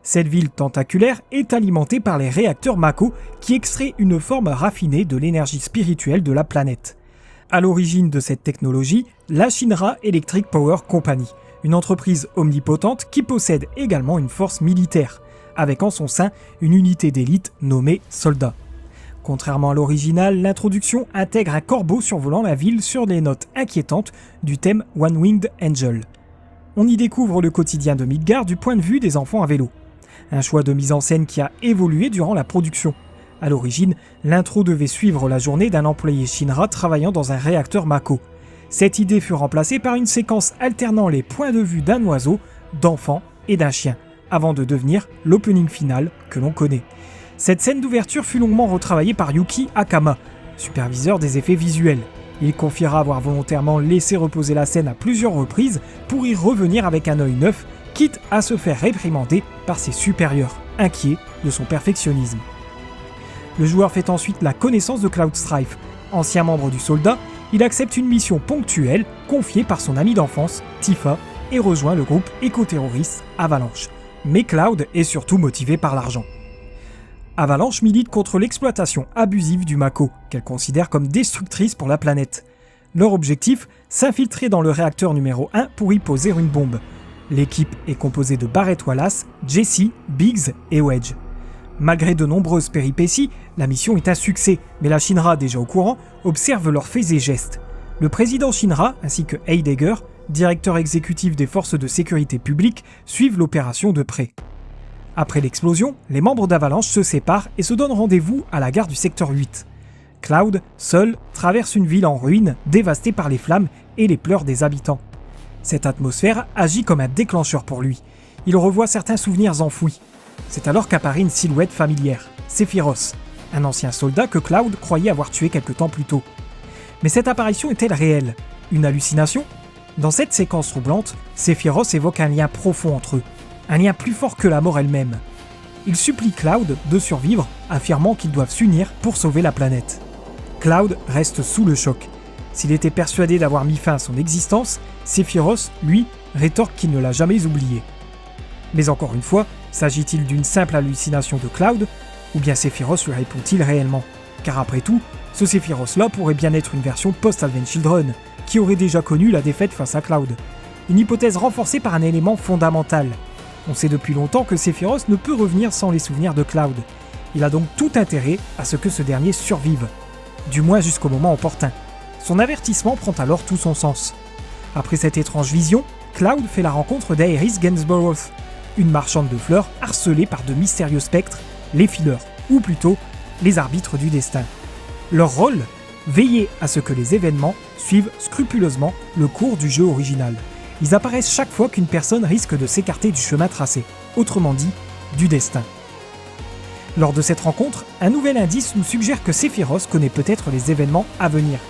Cette ville tentaculaire est alimentée par les réacteurs Mako qui extraient une forme raffinée de l'énergie spirituelle de la planète. À l'origine de cette technologie, la Shinra Electric Power Company, une entreprise omnipotente qui possède également une force militaire, avec en son sein une unité d'élite nommée Soldat. Contrairement à l'original, l'introduction intègre un corbeau survolant la ville sur les notes inquiétantes du thème One Winged Angel. On y découvre le quotidien de Midgar du point de vue des enfants à vélo. Un choix de mise en scène qui a évolué durant la production. À l'origine, l'intro devait suivre la journée d'un employé Shinra travaillant dans un réacteur Mako. Cette idée fut remplacée par une séquence alternant les points de vue d'un oiseau, d'enfants et d'un chien, avant de devenir l'opening final que l'on connaît. Cette scène d'ouverture fut longuement retravaillée par Yuki Akama, superviseur des effets visuels. Il confiera avoir volontairement laissé reposer la scène à plusieurs reprises pour y revenir avec un œil neuf, quitte à se faire réprimander par ses supérieurs, inquiets de son perfectionnisme. Le joueur fait ensuite la connaissance de Cloud Strife. Ancien membre du Soldat, il accepte une mission ponctuelle confiée par son ami d'enfance, Tifa, et rejoint le groupe éco-terroriste Avalanche. Mais Cloud est surtout motivé par l'argent. Avalanche milite contre l'exploitation abusive du Mako, qu'elle considère comme destructrice pour la planète. Leur objectif, s'infiltrer dans le réacteur numéro 1 pour y poser une bombe. L'équipe est composée de Barrett Wallace, Jesse, Biggs et Wedge. Malgré de nombreuses péripéties, la mission est un succès, mais la Shinra, déjà au courant, observe leurs faits et gestes. Le président Shinra, ainsi que Heidegger, directeur exécutif des forces de sécurité publique, suivent l'opération de près. Après l'explosion, les membres d'Avalanche se séparent et se donnent rendez-vous à la gare du secteur 8. Cloud, seul, traverse une ville en ruine, dévastée par les flammes et les pleurs des habitants. Cette atmosphère agit comme un déclencheur pour lui. Il revoit certains souvenirs enfouis. C'est alors qu'apparaît une silhouette familière, Sephiroth, un ancien soldat que Cloud croyait avoir tué quelque temps plus tôt. Mais cette apparition est-elle réelle? Une hallucination? Dans cette séquence troublante, Sephiroth évoque un lien profond entre eux. Un lien plus fort que la mort elle-même. Il supplie Cloud de survivre, affirmant qu'ils doivent s'unir pour sauver la planète. Cloud reste sous le choc. S'il était persuadé d'avoir mis fin à son existence, Sephiroth, lui, rétorque qu'il ne l'a jamais oublié. Mais encore une fois, s'agit-il d'une simple hallucination de Cloud, ou bien Sephiroth lui répond-il réellement? Car après tout, ce Sephiroth-là pourrait bien être une version post-Advent Children, qui aurait déjà connu la défaite face à Cloud. Une hypothèse renforcée par un élément fondamental. On sait depuis longtemps que Sephiroth ne peut revenir sans les souvenirs de Cloud. Il a donc tout intérêt à ce que ce dernier survive, du moins jusqu'au moment opportun. Son avertissement prend alors tout son sens. Après cette étrange vision, Cloud fait la rencontre d'Aeris Gainsborough, une marchande de fleurs harcelée par de mystérieux spectres, les Fillers, ou plutôt les arbitres du destin. Leur rôle, veiller à ce que les événements suivent scrupuleusement le cours du jeu original. Ils apparaissent chaque fois qu'une personne risque de s'écarter du chemin tracé, autrement dit, du destin. Lors de cette rencontre, un nouvel indice nous suggère que Sephiroth connaît peut-être les événements à venir.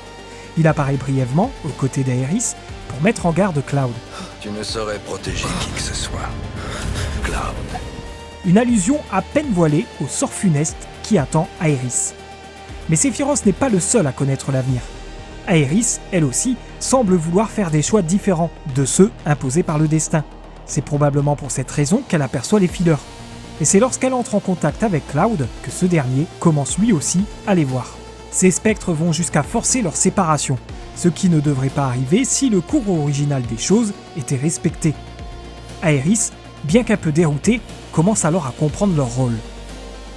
Il apparaît brièvement, aux côtés d'Aeris, pour mettre en garde Cloud. Tu ne saurais protéger qui que ce soit. Cloud. Une allusion à peine voilée au sort funeste qui attend Aeris. Mais Sephiroth n'est pas le seul à connaître l'avenir. Aeris, elle aussi, semble vouloir faire des choix différents de ceux imposés par le destin. C'est probablement pour cette raison qu'elle aperçoit les Fillers. Et c'est lorsqu'elle entre en contact avec Cloud que ce dernier commence lui aussi à les voir. Ces spectres vont jusqu'à forcer leur séparation, ce qui ne devrait pas arriver si le cours original des choses était respecté. Aeris, bien qu'un peu dérouté, commence alors à comprendre leur rôle.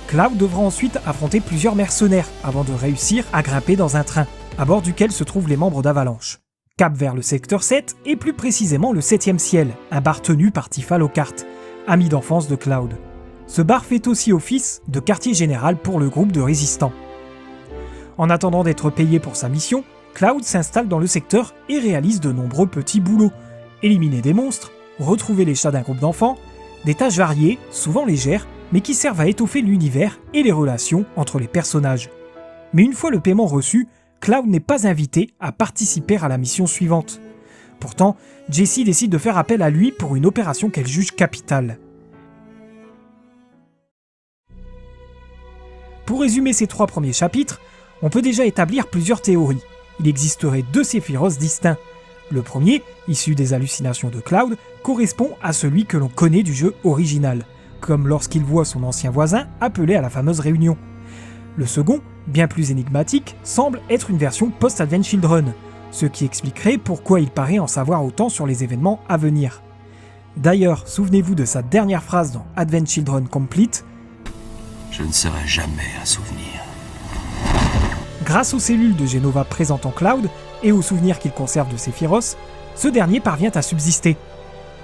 Cloud devra ensuite affronter plusieurs mercenaires avant de réussir à grimper dans un train, à bord duquel se trouvent les membres d'Avalanche. Cap vers le secteur 7 et plus précisément le 7e ciel, un bar tenu par Tifa Lockhart, ami d'enfance de Cloud. Ce bar fait aussi office de quartier général pour le groupe de résistants. En attendant d'être payé pour sa mission, Cloud s'installe dans le secteur et réalise de nombreux petits boulots. Éliminer des monstres, retrouver les chats d'un groupe d'enfants, des tâches variées, souvent légères, mais qui servent à étoffer l'univers et les relations entre les personnages. Mais une fois le paiement reçu, Cloud n'est pas invité à participer à la mission suivante. Pourtant, Jessie décide de faire appel à lui pour une opération qu'elle juge capitale. Pour résumer ces 3 premiers chapitres, on peut déjà établir plusieurs théories. Il existerait 2 Sephiroth distincts. Le premier, issu des hallucinations de Cloud, correspond à celui que l'on connaît du jeu original, comme lorsqu'il voit son ancien voisin appelé à la fameuse réunion. Le second, bien plus énigmatique, semble être une version post-Advent Children, ce qui expliquerait pourquoi il paraît en savoir autant sur les événements à venir. D'ailleurs, souvenez-vous de sa dernière phrase dans Advent Children Complete. Je ne serai jamais un souvenir. Grâce aux cellules de Jenova présentes en Cloud et aux souvenirs qu'il conserve de Sephiroth, ce dernier parvient à subsister.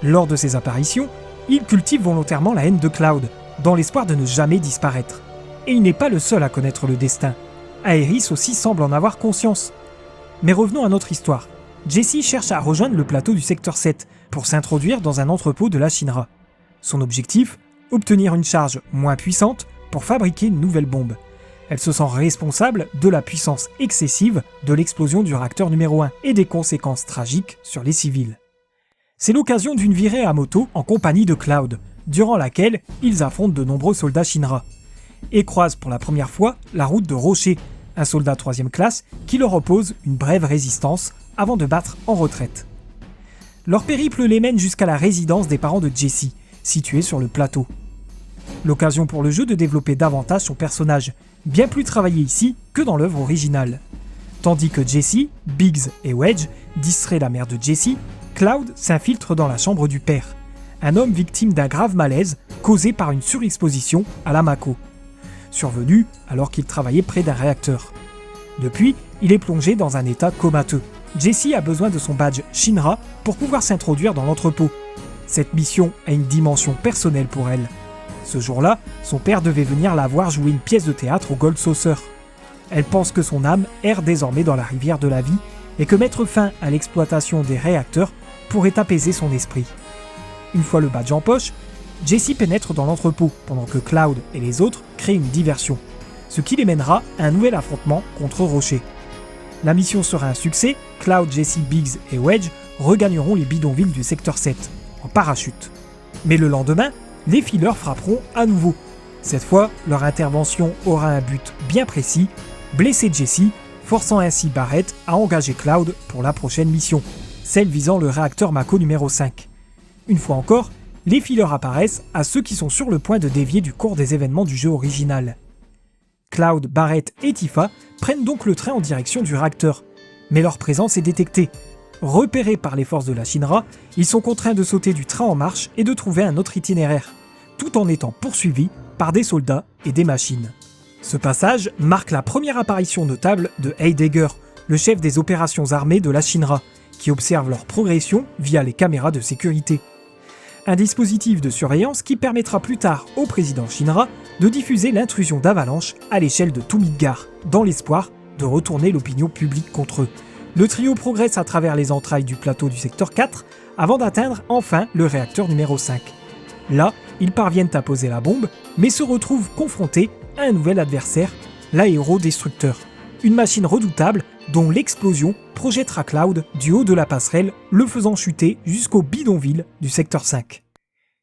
Lors de ses apparitions, il cultive volontairement la haine de Cloud, dans l'espoir de ne jamais disparaître. Et il n'est pas le seul à connaître le destin. Aeris aussi semble en avoir conscience. Mais revenons à notre histoire. Jessie cherche à rejoindre le plateau du secteur 7 pour s'introduire dans un entrepôt de la Shinra. Son objectif ? Obtenir une charge moins puissante pour fabriquer une nouvelle bombe. Elle se sent responsable de la puissance excessive de l'explosion du réacteur numéro 1 et des conséquences tragiques sur les civils. C'est l'occasion d'une virée à moto en compagnie de Cloud, durant laquelle ils affrontent de nombreux soldats Shinra, et croisent pour la première fois la route de Rocher, un soldat 3e classe qui leur oppose une brève résistance avant de battre en retraite. Leur périple les mène jusqu'à la résidence des parents de Jessie, située sur le plateau. L'occasion pour le jeu de développer davantage son personnage, bien plus travaillé ici que dans l'œuvre originale. Tandis que Jessie, Biggs et Wedge distraient la mère de Jessie, Cloud s'infiltre dans la chambre du père, un homme victime d'un grave malaise causé par une surexposition à la Mako, survenu alors qu'il travaillait près d'un réacteur. Depuis, il est plongé dans un état comateux. Jessie a besoin de son badge Shinra pour pouvoir s'introduire dans l'entrepôt. Cette mission a une dimension personnelle pour elle. Ce jour-là, son père devait venir la voir jouer une pièce de théâtre au Gold Saucer. Elle pense que son âme erre désormais dans la rivière de la vie et que mettre fin à l'exploitation des réacteurs pourrait apaiser son esprit. Une fois le badge en poche, Jessie pénètre dans l'entrepôt pendant que Cloud et les autres créent une diversion, ce qui les mènera à un nouvel affrontement contre Rocher. La mission sera un succès, Cloud, Jessie, Biggs et Wedge regagneront les bidonvilles du secteur 7, en parachute. Mais le lendemain, les fillers frapperont à nouveau. Cette fois, leur intervention aura un but bien précis, blesser Jessie, forçant ainsi Barrett à engager Cloud pour la prochaine mission, celle visant le réacteur Mako numéro 5. Une fois encore, les fillers apparaissent à ceux qui sont sur le point de dévier du cours des événements du jeu original. Cloud, Barrett et Tifa prennent donc le train en direction du réacteur, mais leur présence est détectée. Repérés par les forces de la Shinra, ils sont contraints de sauter du train en marche et de trouver un autre itinéraire, tout en étant poursuivis par des soldats et des machines. Ce passage marque la première apparition notable de Heidegger, le chef des opérations armées de la Shinra, qui observe leur progression via les caméras de sécurité. Un dispositif de surveillance qui permettra plus tard au président Shinra de diffuser l'intrusion d'Avalanche à l'échelle de tout Midgar, dans l'espoir de retourner l'opinion publique contre eux. Le trio progresse à travers les entrailles du plateau du secteur 4 avant d'atteindre enfin le réacteur numéro 5. Là, ils parviennent à poser la bombe, mais se retrouvent confrontés à un nouvel adversaire, l'aérodestructeur. Une machine redoutable dont l'explosion projettera Cloud du haut de la passerelle, le faisant chuter jusqu'au bidonville du secteur 5.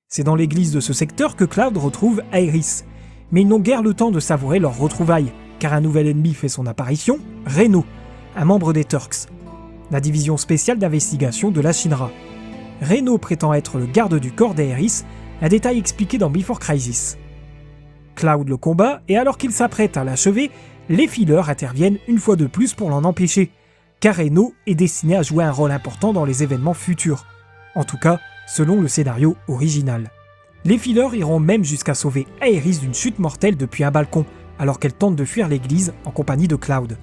C'est dans l'église de ce secteur que Cloud retrouve Aeris, mais ils n'ont guère le temps de savourer leur retrouvaille, car un nouvel ennemi fait son apparition, Reno, un membre des Turks, la division spéciale d'investigation de la Shinra. Reno prétend être le garde du corps d'Aeris, un détail expliqué dans Before Crisis. Cloud le combat, et alors qu'il s'apprête à l'achever, les fillers interviennent une fois de plus pour l'en empêcher, car Reno est destiné à jouer un rôle important dans les événements futurs, en tout cas selon le scénario original. Les fillers iront même jusqu'à sauver Aeris d'une chute mortelle depuis un balcon, alors qu'elle tente de fuir l'église en compagnie de Cloud.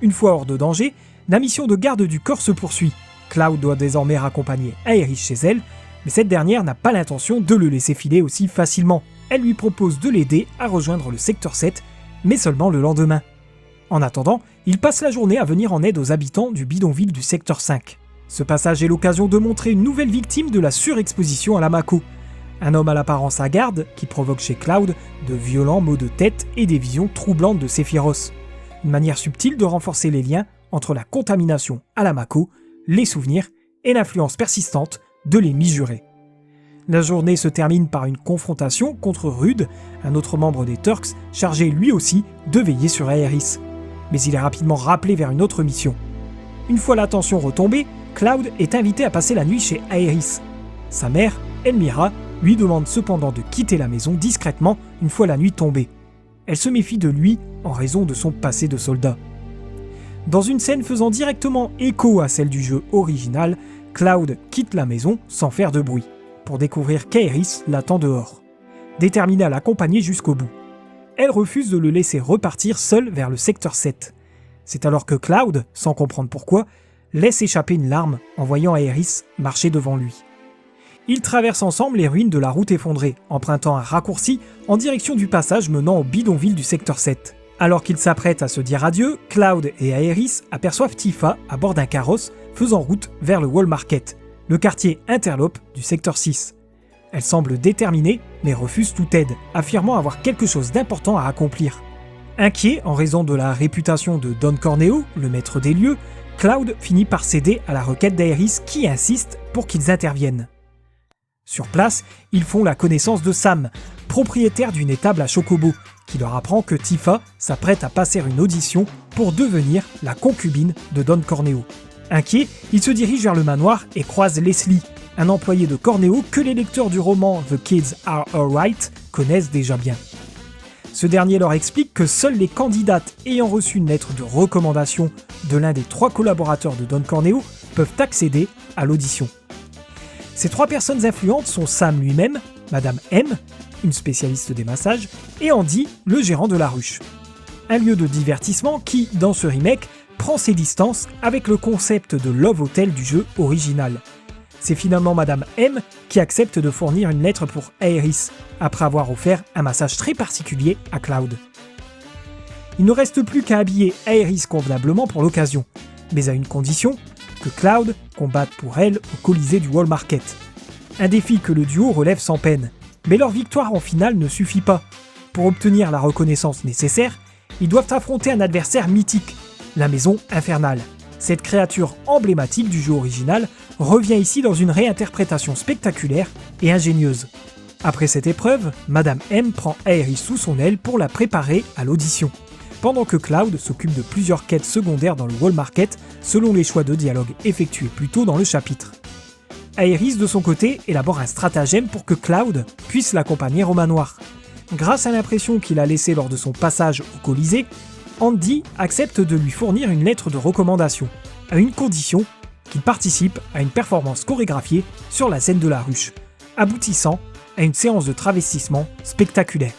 Une fois hors de danger, la mission de garde du corps se poursuit. Cloud doit désormais raccompagner Aeris chez elle, mais cette dernière n'a pas l'intention de le laisser filer aussi facilement. Elle lui propose de l'aider à rejoindre le secteur 7, mais seulement le lendemain. En attendant, il passe la journée à venir en aide aux habitants du bidonville du secteur 5. Ce passage est l'occasion de montrer une nouvelle victime de la surexposition à la Mako. Un homme à l'apparence hagarde qui provoque chez Cloud de violents maux de tête et des visions troublantes de Sephiroth. Une manière subtile de renforcer les liens entre la contamination à la Mako, les souvenirs et l'influence persistante de l'ennemi juré. La journée se termine par une confrontation contre Rude, un autre membre des Turks, chargé lui aussi de veiller sur Aeris. Mais il est rapidement rappelé vers une autre mission. Une fois la tension retombée, Cloud est invité à passer la nuit chez Aeris. Sa mère, Elmira, lui demande cependant de quitter la maison discrètement une fois la nuit tombée. Elle se méfie de lui en raison de son passé de soldat. Dans une scène faisant directement écho à celle du jeu original, Cloud quitte la maison sans faire de bruit, pour découvrir qu'Aeris l'attend dehors, déterminée à l'accompagner jusqu'au bout. Elle refuse de le laisser repartir seul vers le secteur 7. C'est alors que Cloud, sans comprendre pourquoi, laisse échapper une larme en voyant Aeris marcher devant lui. Ils traversent ensemble les ruines de la route effondrée, empruntant un raccourci en direction du passage menant au bidonville du secteur 7. Alors qu'ils s'apprêtent à se dire adieu, Cloud et Aeris aperçoivent Tifa à bord d'un carrosse faisant route vers le Wall Market, le quartier interlope du secteur 6. Elle semble déterminée, mais refuse toute aide, affirmant avoir quelque chose d'important à accomplir. Inquiet en raison de la réputation de Don Corneo, le maître des lieux, Cloud finit par céder à la requête d'Aeris qui insiste pour qu'ils interviennent. Sur place, ils font la connaissance de Sam, propriétaire d'une étable à Chocobo, qui leur apprend que Tifa s'apprête à passer une audition pour devenir la concubine de Don Corneo. Inquiet, ils se dirigent vers le manoir et croisent Leslie, un employé de Corneo que les lecteurs du roman The Kids Are Alright connaissent déjà bien. Ce dernier leur explique que seules les candidates ayant reçu une lettre de recommandation de l'un des 3 collaborateurs de Don Corneo peuvent accéder à l'audition. Ces 3 personnes influentes sont Sam lui-même, Madame M, une spécialiste des massages, et Andy, le gérant de la ruche. Un lieu de divertissement qui, dans ce remake, prend ses distances avec le concept de Love Hotel du jeu original. C'est finalement Madame M qui accepte de fournir une lettre pour Aeris, après avoir offert un massage très particulier à Cloud. Il ne reste plus qu'à habiller Aeris convenablement pour l'occasion, mais à une condition, que Cloud combatte pour elle au Colisée du Wall Market. Un défi que le duo relève sans peine, mais leur victoire en finale ne suffit pas. Pour obtenir la reconnaissance nécessaire, ils doivent affronter un adversaire mythique, la Maison Infernale. Cette créature emblématique du jeu original revient ici dans une réinterprétation spectaculaire et ingénieuse. Après cette épreuve, Madame M prend Aeris sous son aile pour la préparer à l'audition, pendant que Cloud s'occupe de plusieurs quêtes secondaires dans le Wall Market selon les choix de dialogue effectués plus tôt dans le chapitre. Aeris de son côté élabore un stratagème pour que Cloud puisse l'accompagner au manoir. Grâce à l'impression qu'il a laissée lors de son passage au Colisée, Andy accepte de lui fournir une lettre de recommandation, à une condition qu'il participe à une performance chorégraphiée sur la scène de la ruche, aboutissant à une séance de travestissement spectaculaire.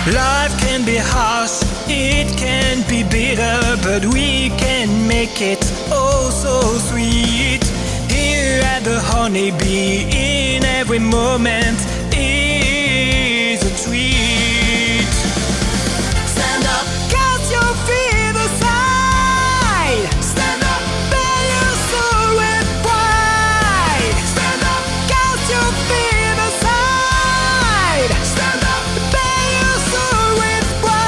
Life can be harsh, it can be bitter, but we can make it oh so sweet. Here at the Honeybee, in every moment is a treat. Stand up, cast your feet aside. Stand up, bear your soul with pride. Stand up, cast your feet aside. Stand up, bear your soul with pride.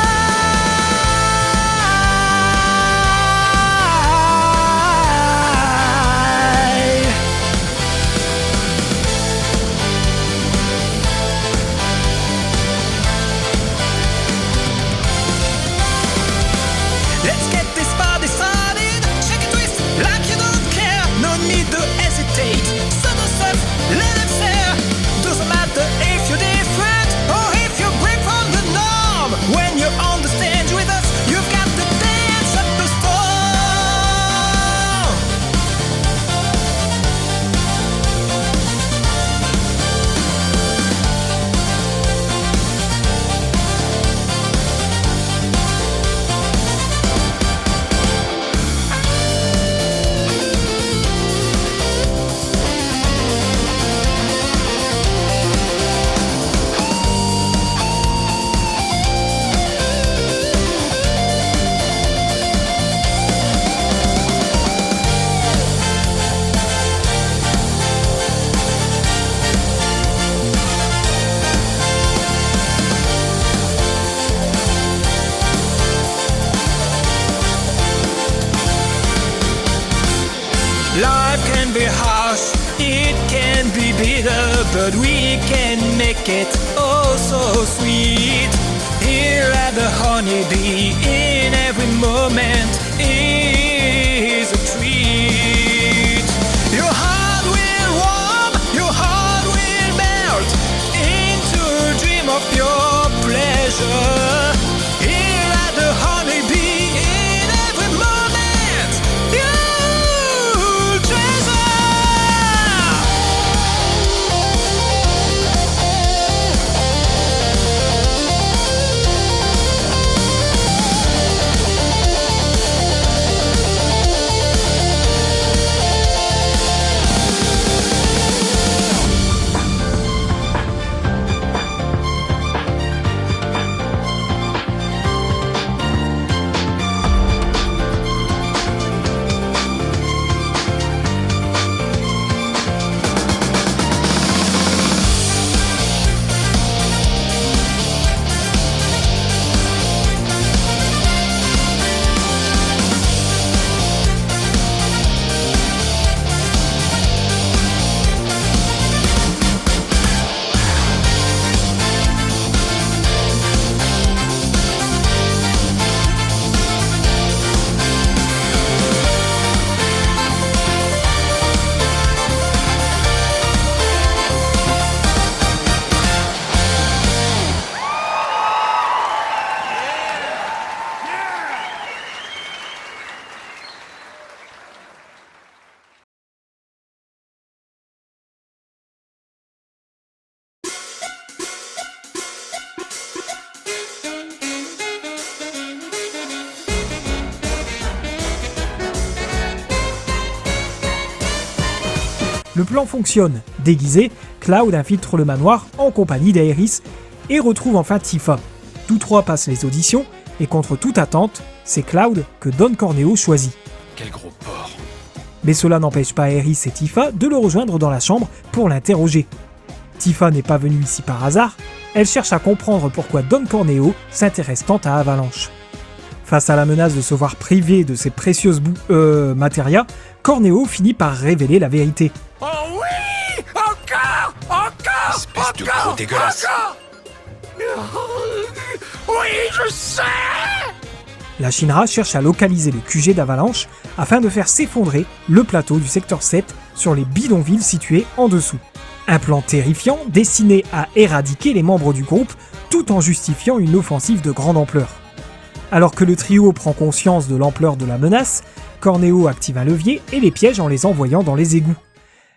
can be harsh, it can be bitter, but we can make it oh so sweet. Here at the Honeybee, in every moment is a treat. Your heart will warm, your heart will melt into a dream of pure pleasure. Here at the Honeybee, in every moment you'll treasure. Le plan fonctionne. Déguisé, Cloud infiltre le manoir en compagnie d'Aeris et retrouve enfin Tifa. Tous trois passent les auditions et contre toute attente, c'est Cloud que Don Corneo choisit. Quel gros porc. Mais cela n'empêche pas Aeris et Tifa de le rejoindre dans la chambre pour l'interroger. Tifa n'est pas venue ici par hasard, elle cherche à comprendre pourquoi Don Corneo s'intéresse tant à Avalanche. Face à la menace de se voir privé de ses précieuses matérias, Corneo finit par révéler la vérité. Oh oui! Encore! Espèce de gros dégueulasse! Oui, je sais! La Shinra cherche à localiser le QG d'Avalanche afin de faire s'effondrer le plateau du secteur 7 sur les bidonvilles situés en dessous. Un plan terrifiant destiné à éradiquer les membres du groupe tout en justifiant une offensive de grande ampleur. Alors que le trio prend conscience de l'ampleur de la menace, Corneo active un levier et les piège en les envoyant dans les égouts.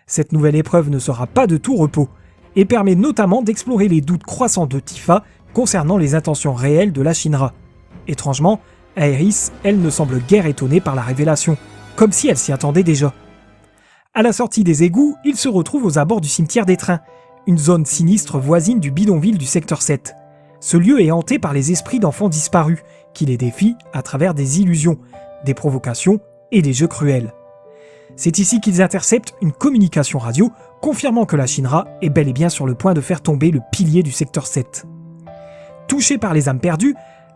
Cette nouvelle épreuve ne sera pas de tout repos, et permet notamment d'explorer les doutes croissants de Tifa concernant les intentions réelles de la Shinra. Étrangement, Aeris, elle, ne semble guère étonnée par la révélation, comme si elle s'y attendait déjà. À la sortie des égouts, ils se retrouvent aux abords du cimetière des trains, une zone sinistre voisine du bidonville du secteur 7. Ce lieu est hanté par les esprits d'enfants disparus, qui les défient à travers des illusions, des provocations et des jeux cruels. C'est ici qu'ils interceptent une communication radio confirmant que la Shinra est bel et bien sur le point de faire tomber le pilier du secteur 7. Touché par les âmes perdues,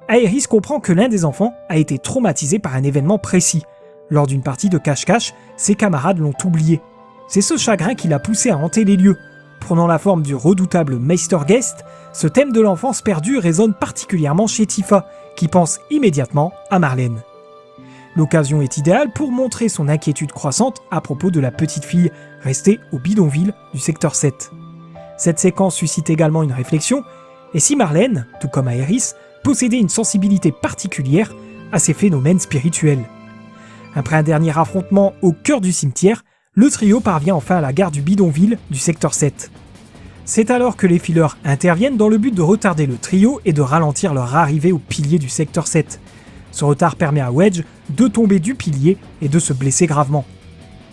Aeris comprend que l'un des enfants a été traumatisé par un événement précis. Lors d'une partie de cache-cache, ses camarades l'ont oublié. C'est ce chagrin qui l'a poussé à hanter les lieux. Prenant la forme du redoutable Meistergeist, ce thème de l'enfance perdue résonne particulièrement chez Tifa, qui pense immédiatement à Marlène. L'occasion est idéale pour montrer son inquiétude croissante à propos de la petite fille restée au bidonville du secteur 7. Cette séquence suscite également une réflexion, et si Marlène, tout comme Aeris, possédait une sensibilité particulière à ces phénomènes spirituels. Après un dernier affrontement au cœur du cimetière, le trio parvient enfin à la gare du bidonville du secteur 7. C'est alors que les fileurs interviennent dans le but de retarder le trio et de ralentir leur arrivée au pilier du secteur 7. Ce retard permet à Wedge de tomber du pilier et de se blesser gravement.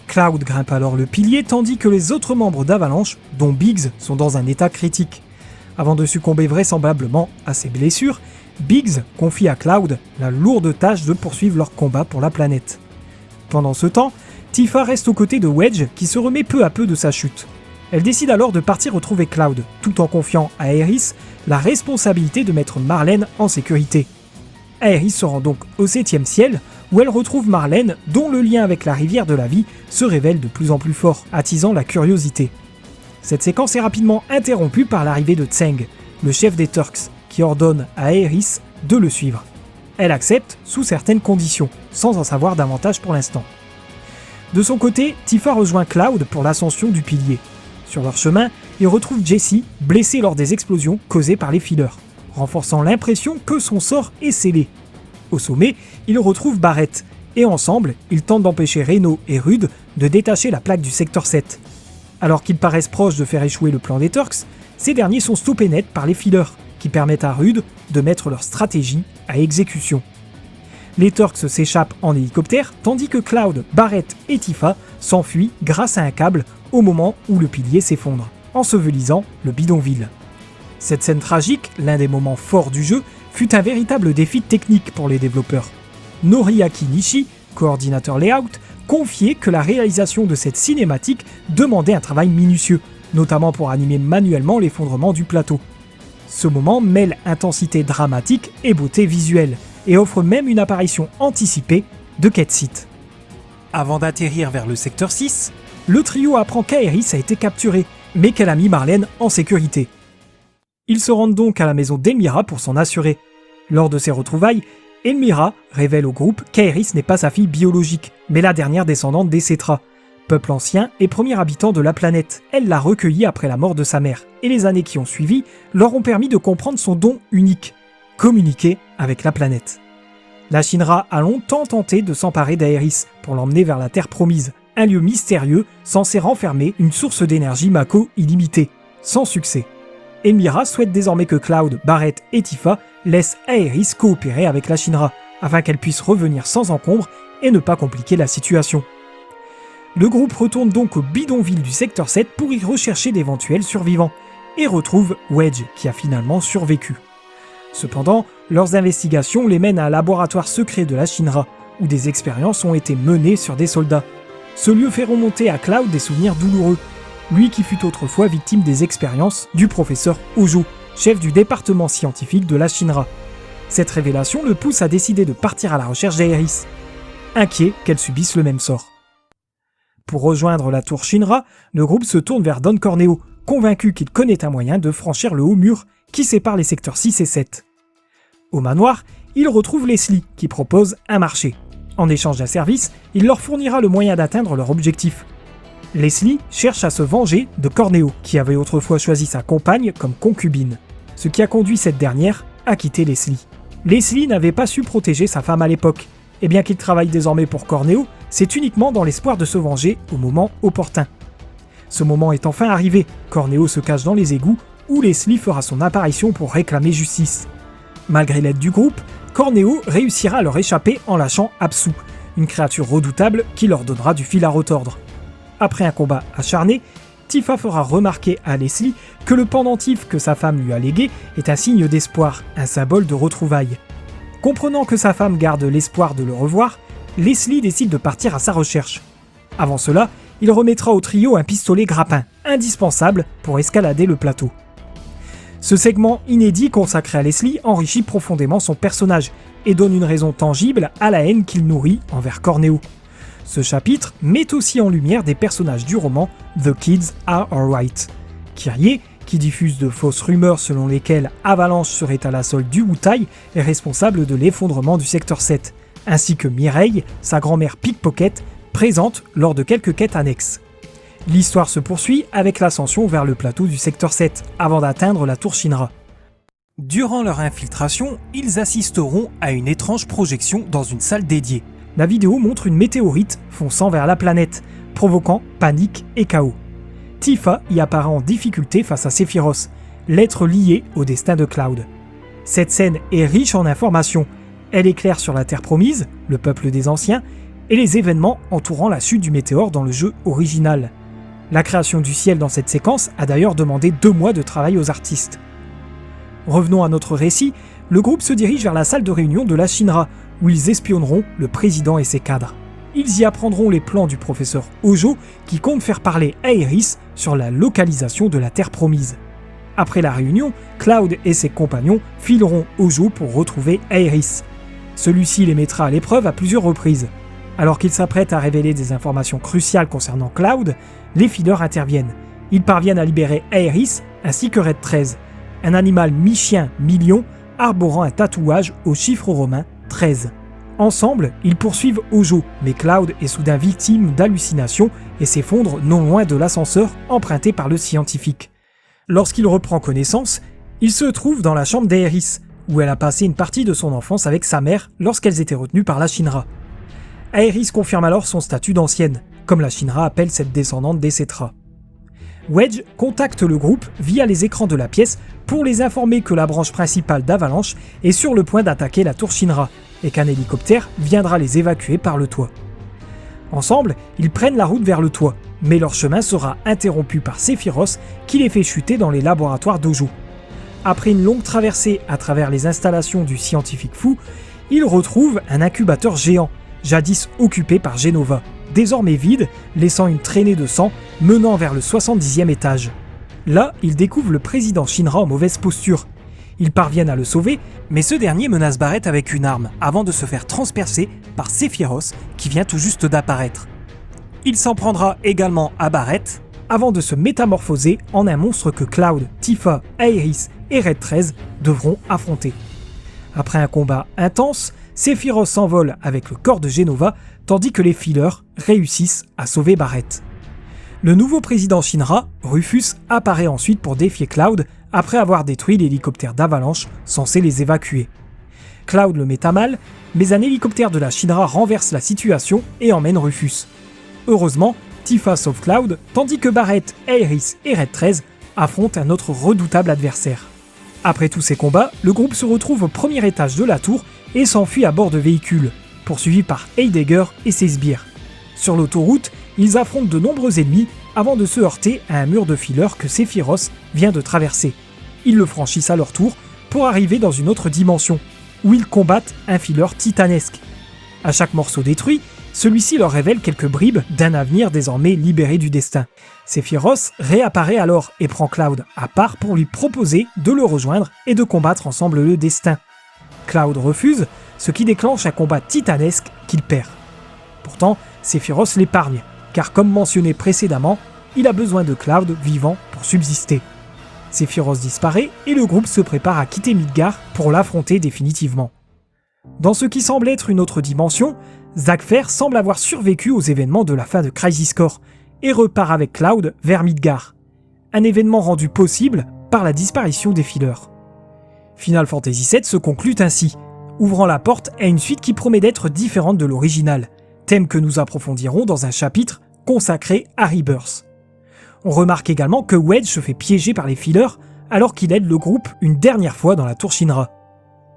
Cloud grimpe alors le pilier tandis que les autres membres d'Avalanche, dont Biggs, sont dans un état critique. Avant de succomber vraisemblablement à ses blessures, Biggs confie à Cloud la lourde tâche de poursuivre leur combat pour la planète. Pendant ce temps, Tifa reste aux côtés de Wedge qui se remet peu à peu de sa chute. Elle décide alors de partir retrouver Cloud, tout en confiant à Aeris la responsabilité de mettre Marlène en sécurité. Aeris se rend donc au 7e ciel où elle retrouve Marlène, dont le lien avec la rivière de la vie se révèle de plus en plus fort, attisant la curiosité. Cette séquence est rapidement interrompue par l'arrivée de Tseng, le chef des Turks, qui ordonne à Aerys de le suivre. Elle accepte sous certaines conditions, sans en savoir davantage pour l'instant. De son côté, Tifa rejoint Cloud pour l'ascension du pilier. Sur leur chemin, ils retrouvent Jessie, blessée lors des explosions causées par les Fillers, renforçant l'impression que son sort est scellé. Au sommet, ils retrouvent Barrett, et ensemble, ils tentent d'empêcher Reno et Rude de détacher la plaque du secteur 7. Alors qu'ils paraissent proches de faire échouer le plan des Turks, ces derniers sont stoppés net par les Fillers, qui permettent à Rude de mettre leur stratégie à exécution. Les Turks s'échappent en hélicoptère, tandis que Cloud, Barrett et Tifa s'enfuient grâce à un câble au moment où le pilier s'effondre, ensevelissant le bidonville. Cette scène tragique, l'un des moments forts du jeu, fut un véritable défi technique pour les développeurs. Noriaki Nishi, coordinateur layout, confiait que la réalisation de cette cinématique demandait un travail minutieux, notamment pour animer manuellement l'effondrement du plateau. Ce moment mêle intensité dramatique et beauté visuelle, et offre même une apparition anticipée de Ketsit. Avant d'atterrir vers le secteur 6, le trio apprend qu'Aerys a été capturé, mais qu'elle a mis Marlène en sécurité. Ils se rendent donc à la maison d'Elmira pour s'en assurer. Lors de ces retrouvailles, Elmira révèle au groupe qu'Aerys n'est pas sa fille biologique, mais la dernière descendante des Cetra, peuple ancien et premier habitant de la planète. Elle l'a recueilli après la mort de sa mère, et les années qui ont suivi leur ont permis de comprendre son don unique, communiquer avec la planète. La Shinra a longtemps tenté de s'emparer d'Aerys pour l'emmener vers la Terre Promise, un lieu mystérieux censé renfermer une source d'énergie Mako illimitée, sans succès. Elmira souhaite désormais que Cloud, Barrett et Tifa laissent Aerys coopérer avec la Shinra, afin qu'elle puisse revenir sans encombre et ne pas compliquer la situation. Le groupe retourne donc au bidonville du secteur 7 pour y rechercher d'éventuels survivants, et retrouve Wedge qui a finalement survécu. Cependant, leurs investigations les mènent à un laboratoire secret de la Shinra, où des expériences ont été menées sur des soldats. Ce lieu fait remonter à Cloud des souvenirs douloureux, lui qui fut autrefois victime des expériences du professeur Hojo, chef du département scientifique de la Shinra. Cette révélation le pousse à décider de partir à la recherche d'Aerys, inquiet qu'elle subisse le même sort. Pour rejoindre la tour Shinra, le groupe se tourne vers Don Corneo, convaincu qu'il connaît un moyen de franchir le haut mur qui sépare les secteurs 6 et 7. Au manoir, il retrouve Leslie qui propose un marché. En échange d'un service, il leur fournira le moyen d'atteindre leur objectif. Leslie cherche à se venger de Corneo, qui avait autrefois choisi sa compagne comme concubine, ce qui a conduit cette dernière à quitter Leslie. Leslie n'avait pas su protéger sa femme à l'époque, et bien qu'il travaille désormais pour Corneo, c'est uniquement dans l'espoir de se venger au moment opportun. Ce moment est enfin arrivé, Corneo se cache dans les égouts, où Leslie fera son apparition pour réclamer justice. Malgré l'aide du groupe, Corneo réussira à leur échapper en lâchant Apsu, une créature redoutable qui leur donnera du fil à retordre. Après un combat acharné, Tifa fera remarquer à Leslie que le pendentif que sa femme lui a légué est un signe d'espoir, un symbole de retrouvailles. Comprenant que sa femme garde l'espoir de le revoir, Leslie décide de partir à sa recherche. Avant cela, il remettra au trio un pistolet grappin, indispensable pour escalader le plateau. Ce segment inédit consacré à Leslie enrichit profondément son personnage et donne une raison tangible à la haine qu'il nourrit envers Corneo. Ce chapitre met aussi en lumière des personnages du roman The Kids Are Alright. Kyrie, qui diffuse de fausses rumeurs selon lesquelles Avalanche serait à la solde du Wutai, est responsable de l'effondrement du secteur 7, ainsi que Mireille, sa grand-mère Pickpocket, présente lors de quelques quêtes annexes. L'histoire se poursuit avec l'ascension vers le plateau du secteur 7, avant d'atteindre la tour Shinra. Durant leur infiltration, ils assisteront à une étrange projection dans une salle dédiée. La vidéo montre une météorite fonçant vers la planète, provoquant panique et chaos. Tifa y apparaît en difficulté face à Sephiroth, l'être lié au destin de Cloud. Cette scène est riche en informations. Elle éclaire sur la Terre Promise, le peuple des Anciens, et les événements entourant la chute du météore dans le jeu original. La création du ciel dans cette séquence a d'ailleurs demandé 2 mois de travail aux artistes. Revenons à notre récit, le groupe se dirige vers la salle de réunion de la Shinra, où ils espionneront le président et ses cadres. Ils y apprendront les plans du professeur Hojo qui compte faire parler Aerys sur la localisation de la Terre Promise. Après la réunion, Cloud et ses compagnons fileront Hojo pour retrouver Aerys. Celui-ci les mettra à l'épreuve à plusieurs reprises. Alors qu'ils s'apprêtent à révéler des informations cruciales concernant Cloud, les fillers interviennent. Ils parviennent à libérer Aerys ainsi que Red 13, un animal mi-chien, mi-lion, arborant un tatouage au chiffre romain 13. Ensemble, ils poursuivent Hojo, mais Cloud est soudain victime d'hallucinations et s'effondre non loin de l'ascenseur emprunté par le scientifique. Lorsqu'il reprend connaissance, il se trouve dans la chambre d'Aerys, où elle a passé une partie de son enfance avec sa mère lorsqu'elles étaient retenues par la Shinra. Aerys confirme alors son statut d'ancienne, comme la Shinra appelle cette descendante des Cetra. Wedge contacte le groupe via les écrans de la pièce pour les informer que la branche principale d'Avalanche est sur le point d'attaquer la tour Shinra et qu'un hélicoptère viendra les évacuer par le toit. Ensemble, ils prennent la route vers le toit, mais leur chemin sera interrompu par Sephiroth qui les fait chuter dans les laboratoires d'Hojo. Après une longue traversée à travers les installations du scientifique fou, ils retrouvent un incubateur géant, jadis occupé par Jenova, désormais vide, laissant une traînée de sang menant vers le 70e étage. Là, ils découvrent le président Shinra en mauvaise posture. Ils parviennent à le sauver, mais ce dernier menace Barrett avec une arme avant de se faire transpercer par Sephiroth qui vient tout juste d'apparaître. Il s'en prendra également à Barrett avant de se métamorphoser en un monstre que Cloud, Tifa, Aerys et Red 13 devront affronter. Après un combat intense, Sephiroth s'envole avec le corps de Jenova tandis que les fillers réussissent à sauver Barrett. Le nouveau président Shinra, Rufus, apparaît ensuite pour défier Cloud après avoir détruit l'hélicoptère d'Avalanche censé les évacuer. Cloud le met à mal, mais un hélicoptère de la Shinra renverse la situation et emmène Rufus. Heureusement, Tifa sauve Cloud, tandis que Barrett, Aerys et Red 13 affrontent un autre redoutable adversaire. Après tous ces combats, le groupe se retrouve au premier étage de la tour et s'enfuit à bord de véhicules, poursuivis par Heidegger et ses sbires. Sur l'autoroute, ils affrontent de nombreux ennemis avant de se heurter à un mur de fillers que Sephiroth vient de traverser. Ils le franchissent à leur tour pour arriver dans une autre dimension, où ils combattent un filler titanesque. À chaque morceau détruit, celui-ci leur révèle quelques bribes d'un avenir désormais libéré du destin. Sephiroth réapparaît alors et prend Cloud à part pour lui proposer de le rejoindre et de combattre ensemble le destin. Cloud refuse, ce qui déclenche un combat titanesque qu'il perd. Pourtant, Sephiroth l'épargne, car comme mentionné précédemment, il a besoin de Cloud vivant pour subsister. Sephiroth disparaît et le groupe se prépare à quitter Midgar pour l'affronter définitivement. Dans ce qui semble être une autre dimension, Zackfer semble avoir survécu aux événements de la fin de Crisis Core et repart avec Cloud vers Midgar. Un événement rendu possible par la disparition des fillers. Final Fantasy VII se conclut ainsi, ouvrant la porte à une suite qui promet d'être différente de l'original, thème que nous approfondirons dans un chapitre consacré à Rebirth. On remarque également que Wedge se fait piéger par les fillers alors qu'il aide le groupe une dernière fois dans la tour Shinra.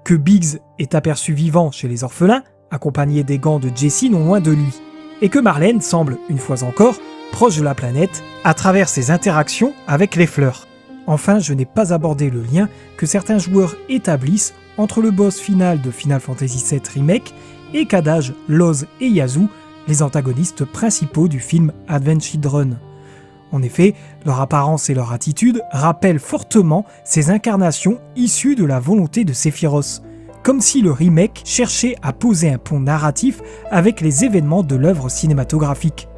Que Biggs est aperçu vivant chez les orphelins, accompagné des gants de Jessie non loin de lui, et que Marlène semble, une fois encore, proche de la planète à travers ses interactions avec les fleurs. Enfin, je n'ai pas abordé le lien que certains joueurs établissent entre le boss final de Final Fantasy VII Remake et Kadaj, Loz et Yazoo, les antagonistes principaux du film Advent Children. En effet, leur apparence et leur attitude rappellent fortement ces incarnations issues de la volonté de Sephiroth, comme si le remake cherchait à poser un pont narratif avec les événements de l'œuvre cinématographique.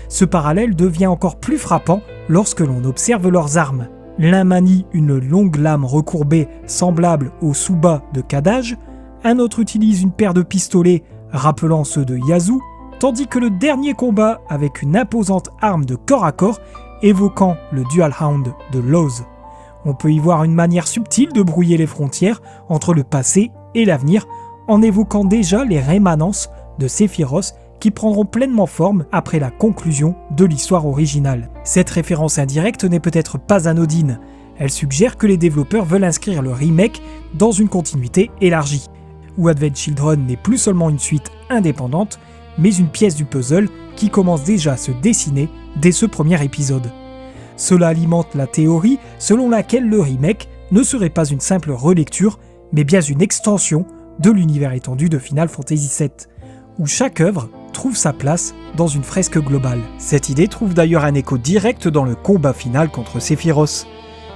Ce parallèle devient encore plus frappant lorsque l'on observe leurs armes. L'un manie une longue lame recourbée semblable au Suba de Kadaj, un autre utilise une paire de pistolets rappelant ceux de Yazoo, tandis que le dernier combat avec une imposante arme de corps à corps évoquant le Dual Hound de Loz. On peut y voir une manière subtile de brouiller les frontières entre le passé et l'avenir en évoquant déjà les rémanences de Sephiroth qui prendront pleinement forme après la conclusion de l'histoire originale. Cette référence indirecte n'est peut-être pas anodine, elle suggère que les développeurs veulent inscrire le remake dans une continuité élargie, où Advent Children n'est plus seulement une suite indépendante, mais une pièce du puzzle qui commence déjà à se dessiner dès ce premier épisode. Cela alimente la théorie selon laquelle le remake ne serait pas une simple relecture, mais bien une extension de l'univers étendu de Final Fantasy VII, où chaque œuvre trouve sa place dans une fresque globale. Cette idée trouve d'ailleurs un écho direct dans le combat final contre Sephiroth.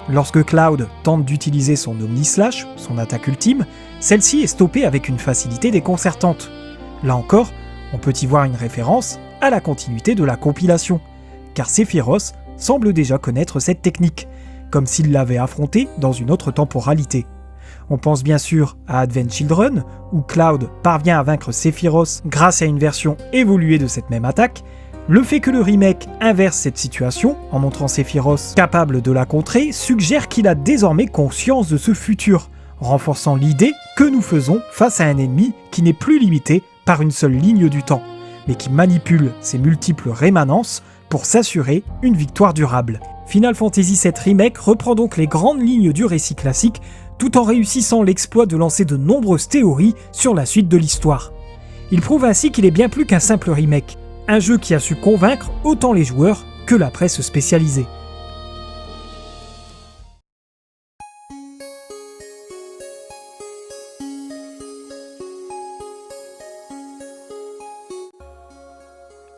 Lorsque Cloud tente d'utiliser son Omnislash, son attaque ultime, celle-ci est stoppée avec une facilité déconcertante. Là encore, on peut y voir une référence à la continuité de la compilation, car Sephiroth semble déjà connaître cette technique, comme s'il l'avait affrontée dans une autre temporalité. On pense bien sûr à Advent Children, où Cloud parvient à vaincre Sephiroth grâce à une version évoluée de cette même attaque. Le fait que le remake inverse cette situation, en montrant Sephiroth capable de la contrer, suggère qu'il a désormais conscience de ce futur, renforçant l'idée que nous faisons face à un ennemi qui n'est plus limité par une seule ligne du temps, mais qui manipule ses multiples rémanences pour s'assurer une victoire durable. Final Fantasy VII Remake reprend donc les grandes lignes du récit classique, tout en réussissant l'exploit de lancer de nombreuses théories sur la suite de l'histoire. Il prouve ainsi qu'il est bien plus qu'un simple remake, un jeu qui a su convaincre autant les joueurs que la presse spécialisée.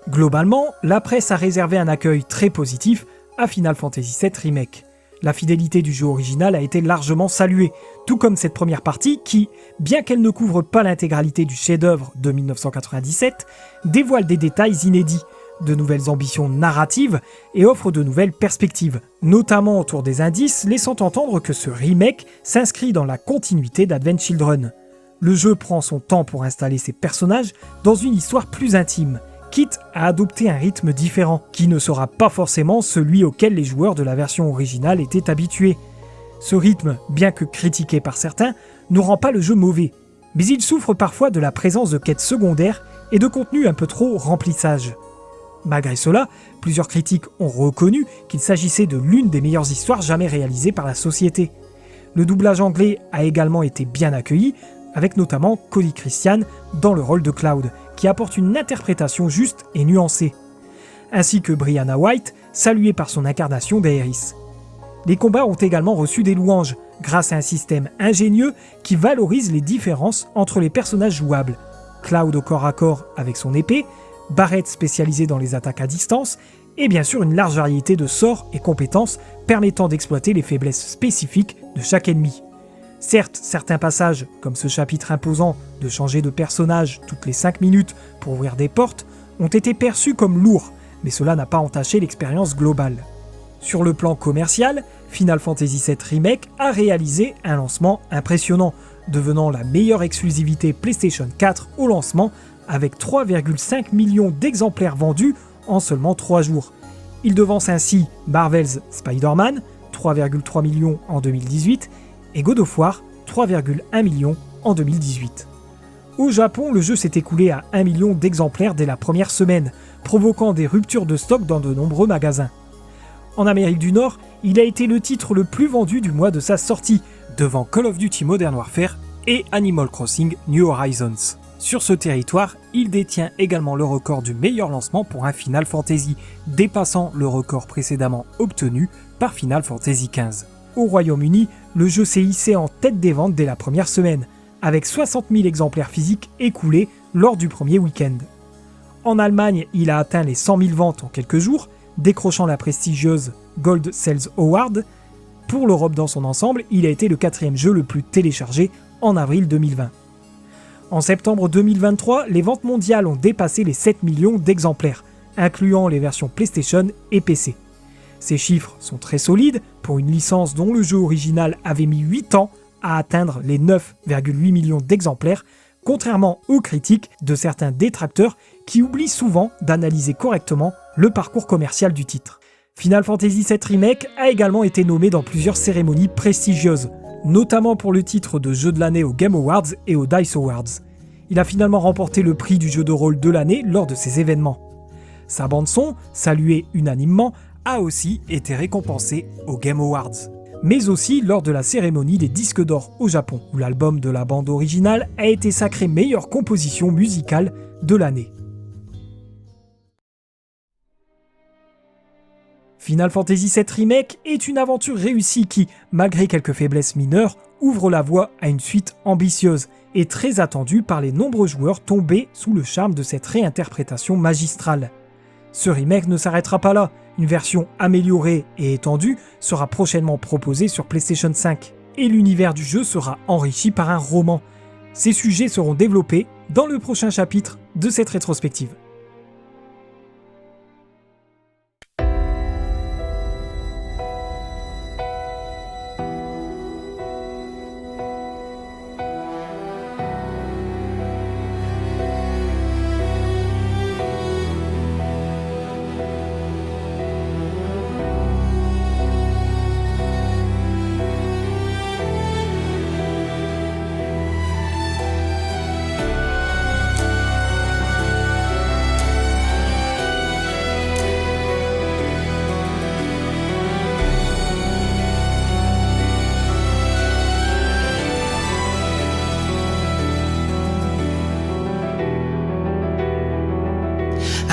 Globalement, la presse a réservé un accueil très positif à Final Fantasy VII Remake. La fidélité du jeu original a été largement saluée, tout comme cette première partie qui, bien qu'elle ne couvre pas l'intégralité du chef-d'œuvre de 1997, dévoile des détails inédits, de nouvelles ambitions narratives et offre de nouvelles perspectives, notamment autour des indices laissant entendre que ce remake s'inscrit dans la continuité d'Advent Children. Le jeu prend son temps pour installer ses personnages dans une histoire plus intime, quitte à adopter un rythme différent, qui ne sera pas forcément celui auquel les joueurs de la version originale étaient habitués. Ce rythme, bien que critiqué par certains, ne rend pas le jeu mauvais, mais il souffre parfois de la présence de quêtes secondaires et de contenu un peu trop remplissage. Malgré cela, plusieurs critiques ont reconnu qu'il s'agissait de l'une des meilleures histoires jamais réalisées par la société. Le doublage anglais a également été bien accueilli, avec notamment Cody Christian dans le rôle de Cloud, qui apporte une interprétation juste et nuancée, ainsi que Brianna White, saluée par son incarnation d'Aeris. Les combats ont également reçu des louanges, grâce à un système ingénieux qui valorise les différences entre les personnages jouables. Cloud au corps à corps avec son épée, Barrett spécialisée dans les attaques à distance, et bien sûr une large variété de sorts et compétences permettant d'exploiter les faiblesses spécifiques de chaque ennemi. Certes, certains passages, comme ce chapitre imposant de changer de personnage toutes les 5 minutes pour ouvrir des portes, ont été perçus comme lourds, mais cela n'a pas entaché l'expérience globale. Sur le plan commercial, Final Fantasy VII Remake a réalisé un lancement impressionnant, devenant la meilleure exclusivité PlayStation 4 au lancement, avec 3,5 millions d'exemplaires vendus en seulement 3 jours. Il devance ainsi Marvel's Spider-Man, 3,3 millions en 2018, et God of War, 3,1 millions en 2018. Au Japon, le jeu s'est écoulé à 1 million d'exemplaires dès la première semaine, provoquant des ruptures de stock dans de nombreux magasins. En Amérique du Nord, il a été le titre le plus vendu du mois de sa sortie, devant Call of Duty Modern Warfare et Animal Crossing New Horizons. Sur ce territoire, il détient également le record du meilleur lancement pour un Final Fantasy, dépassant le record précédemment obtenu par Final Fantasy XV. Au Royaume-Uni, le jeu s'est hissé en tête des ventes dès la première semaine, avec 60 000 exemplaires physiques écoulés lors du premier week-end. En Allemagne, il a atteint les 100 000 ventes en quelques jours, décrochant la prestigieuse Gold Sales Award. Pour l'Europe dans son ensemble, il a été le 4e jeu le plus téléchargé en avril 2020. En septembre 2023, les ventes mondiales ont dépassé les 7 millions d'exemplaires, incluant les versions PlayStation et PC. Ces chiffres sont très solides pour une licence dont le jeu original avait mis 8 ans à atteindre les 9,8 millions d'exemplaires, contrairement aux critiques de certains détracteurs qui oublient souvent d'analyser correctement le parcours commercial du titre. Final Fantasy VII Remake a également été nommé dans plusieurs cérémonies prestigieuses, notamment pour le titre de jeu de l'année aux Game Awards et aux DICE Awards. Il a finalement remporté le prix du jeu de rôle de l'année lors de ces événements. Sa bande-son, saluée unanimement, a aussi été récompensée aux Game Awards, mais aussi lors de la cérémonie des disques d'or au Japon, où l'album de la bande originale a été sacré meilleure composition musicale de l'année. Final Fantasy VII Remake est une aventure réussie qui, malgré quelques faiblesses mineures, ouvre la voie à une suite ambitieuse et très attendue par les nombreux joueurs tombés sous le charme de cette réinterprétation magistrale. Ce remake ne s'arrêtera pas là, une version améliorée et étendue sera prochainement proposée sur PlayStation 5, et l'univers du jeu sera enrichi par un roman, Ces sujets seront développés dans le prochain chapitre de cette rétrospective.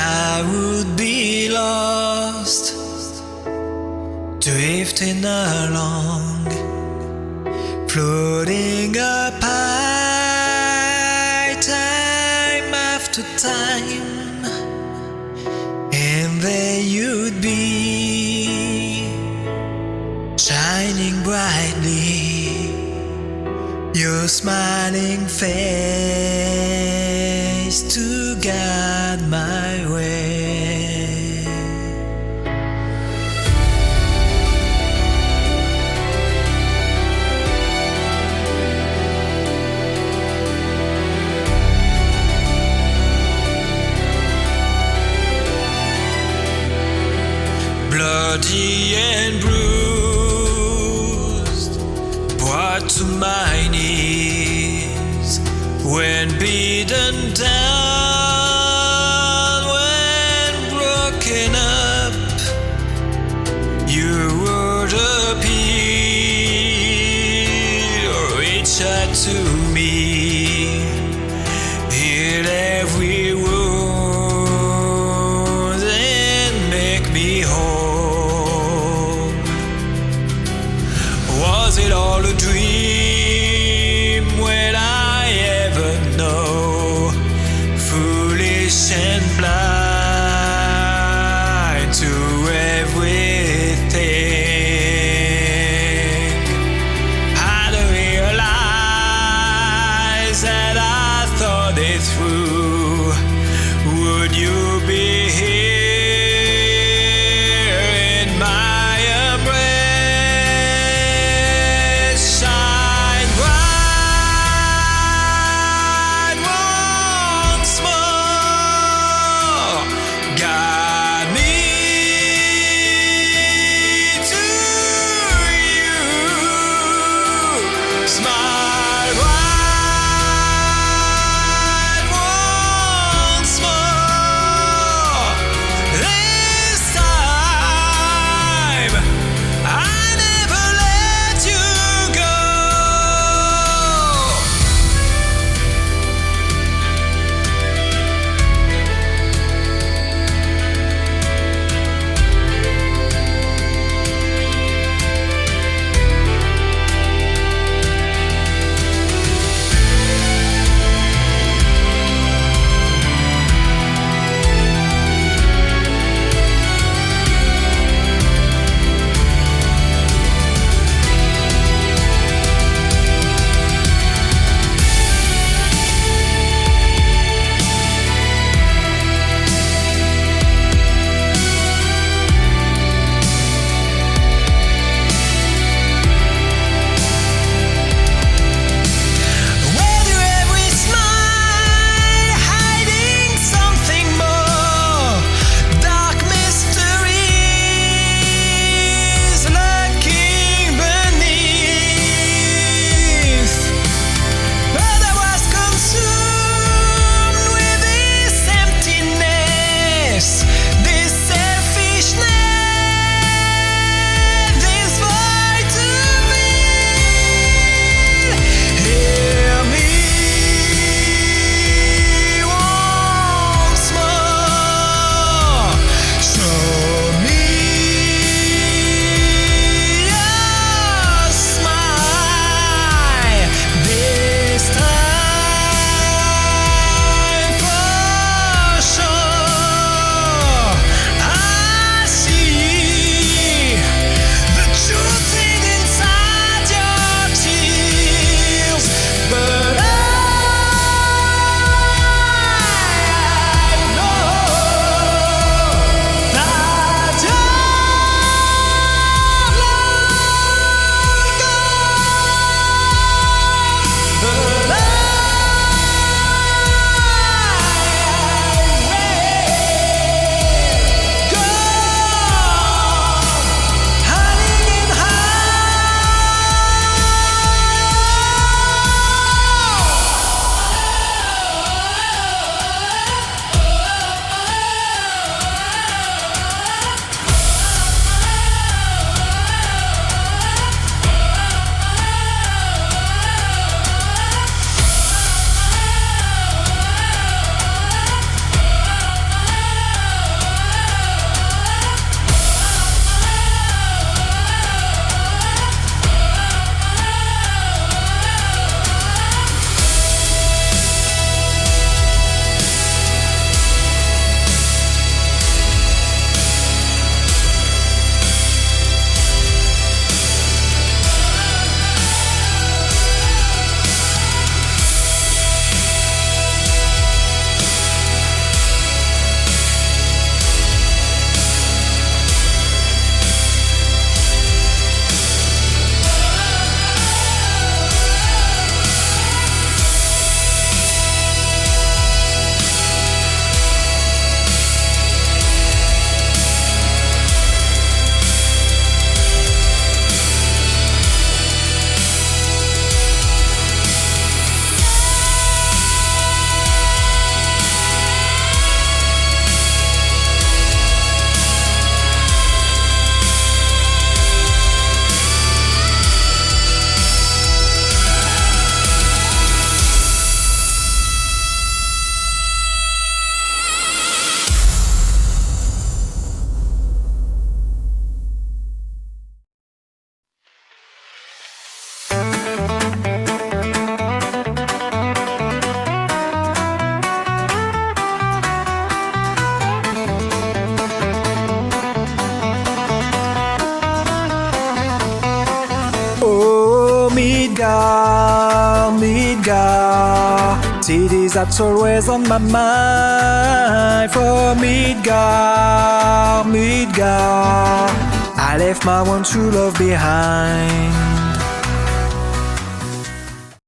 I would be lost, drifting along, floating up high, time after time, and there you'd be, shining brightly, your smiling face to guide my way. Bloody and bruised, brought to my knees when beaten down, when broken up, you would appear, reach out to me, heal every wound and make me whole. Was it all a dream? Will I ever know? Foolish and blind to everything. Had to realize that I thought it through. Would you be here in my embrace? Shine bright once more, guide me to you. Smile bright once more. city that's always on my mind. For Midgard, Midgard, I left my one true love behind.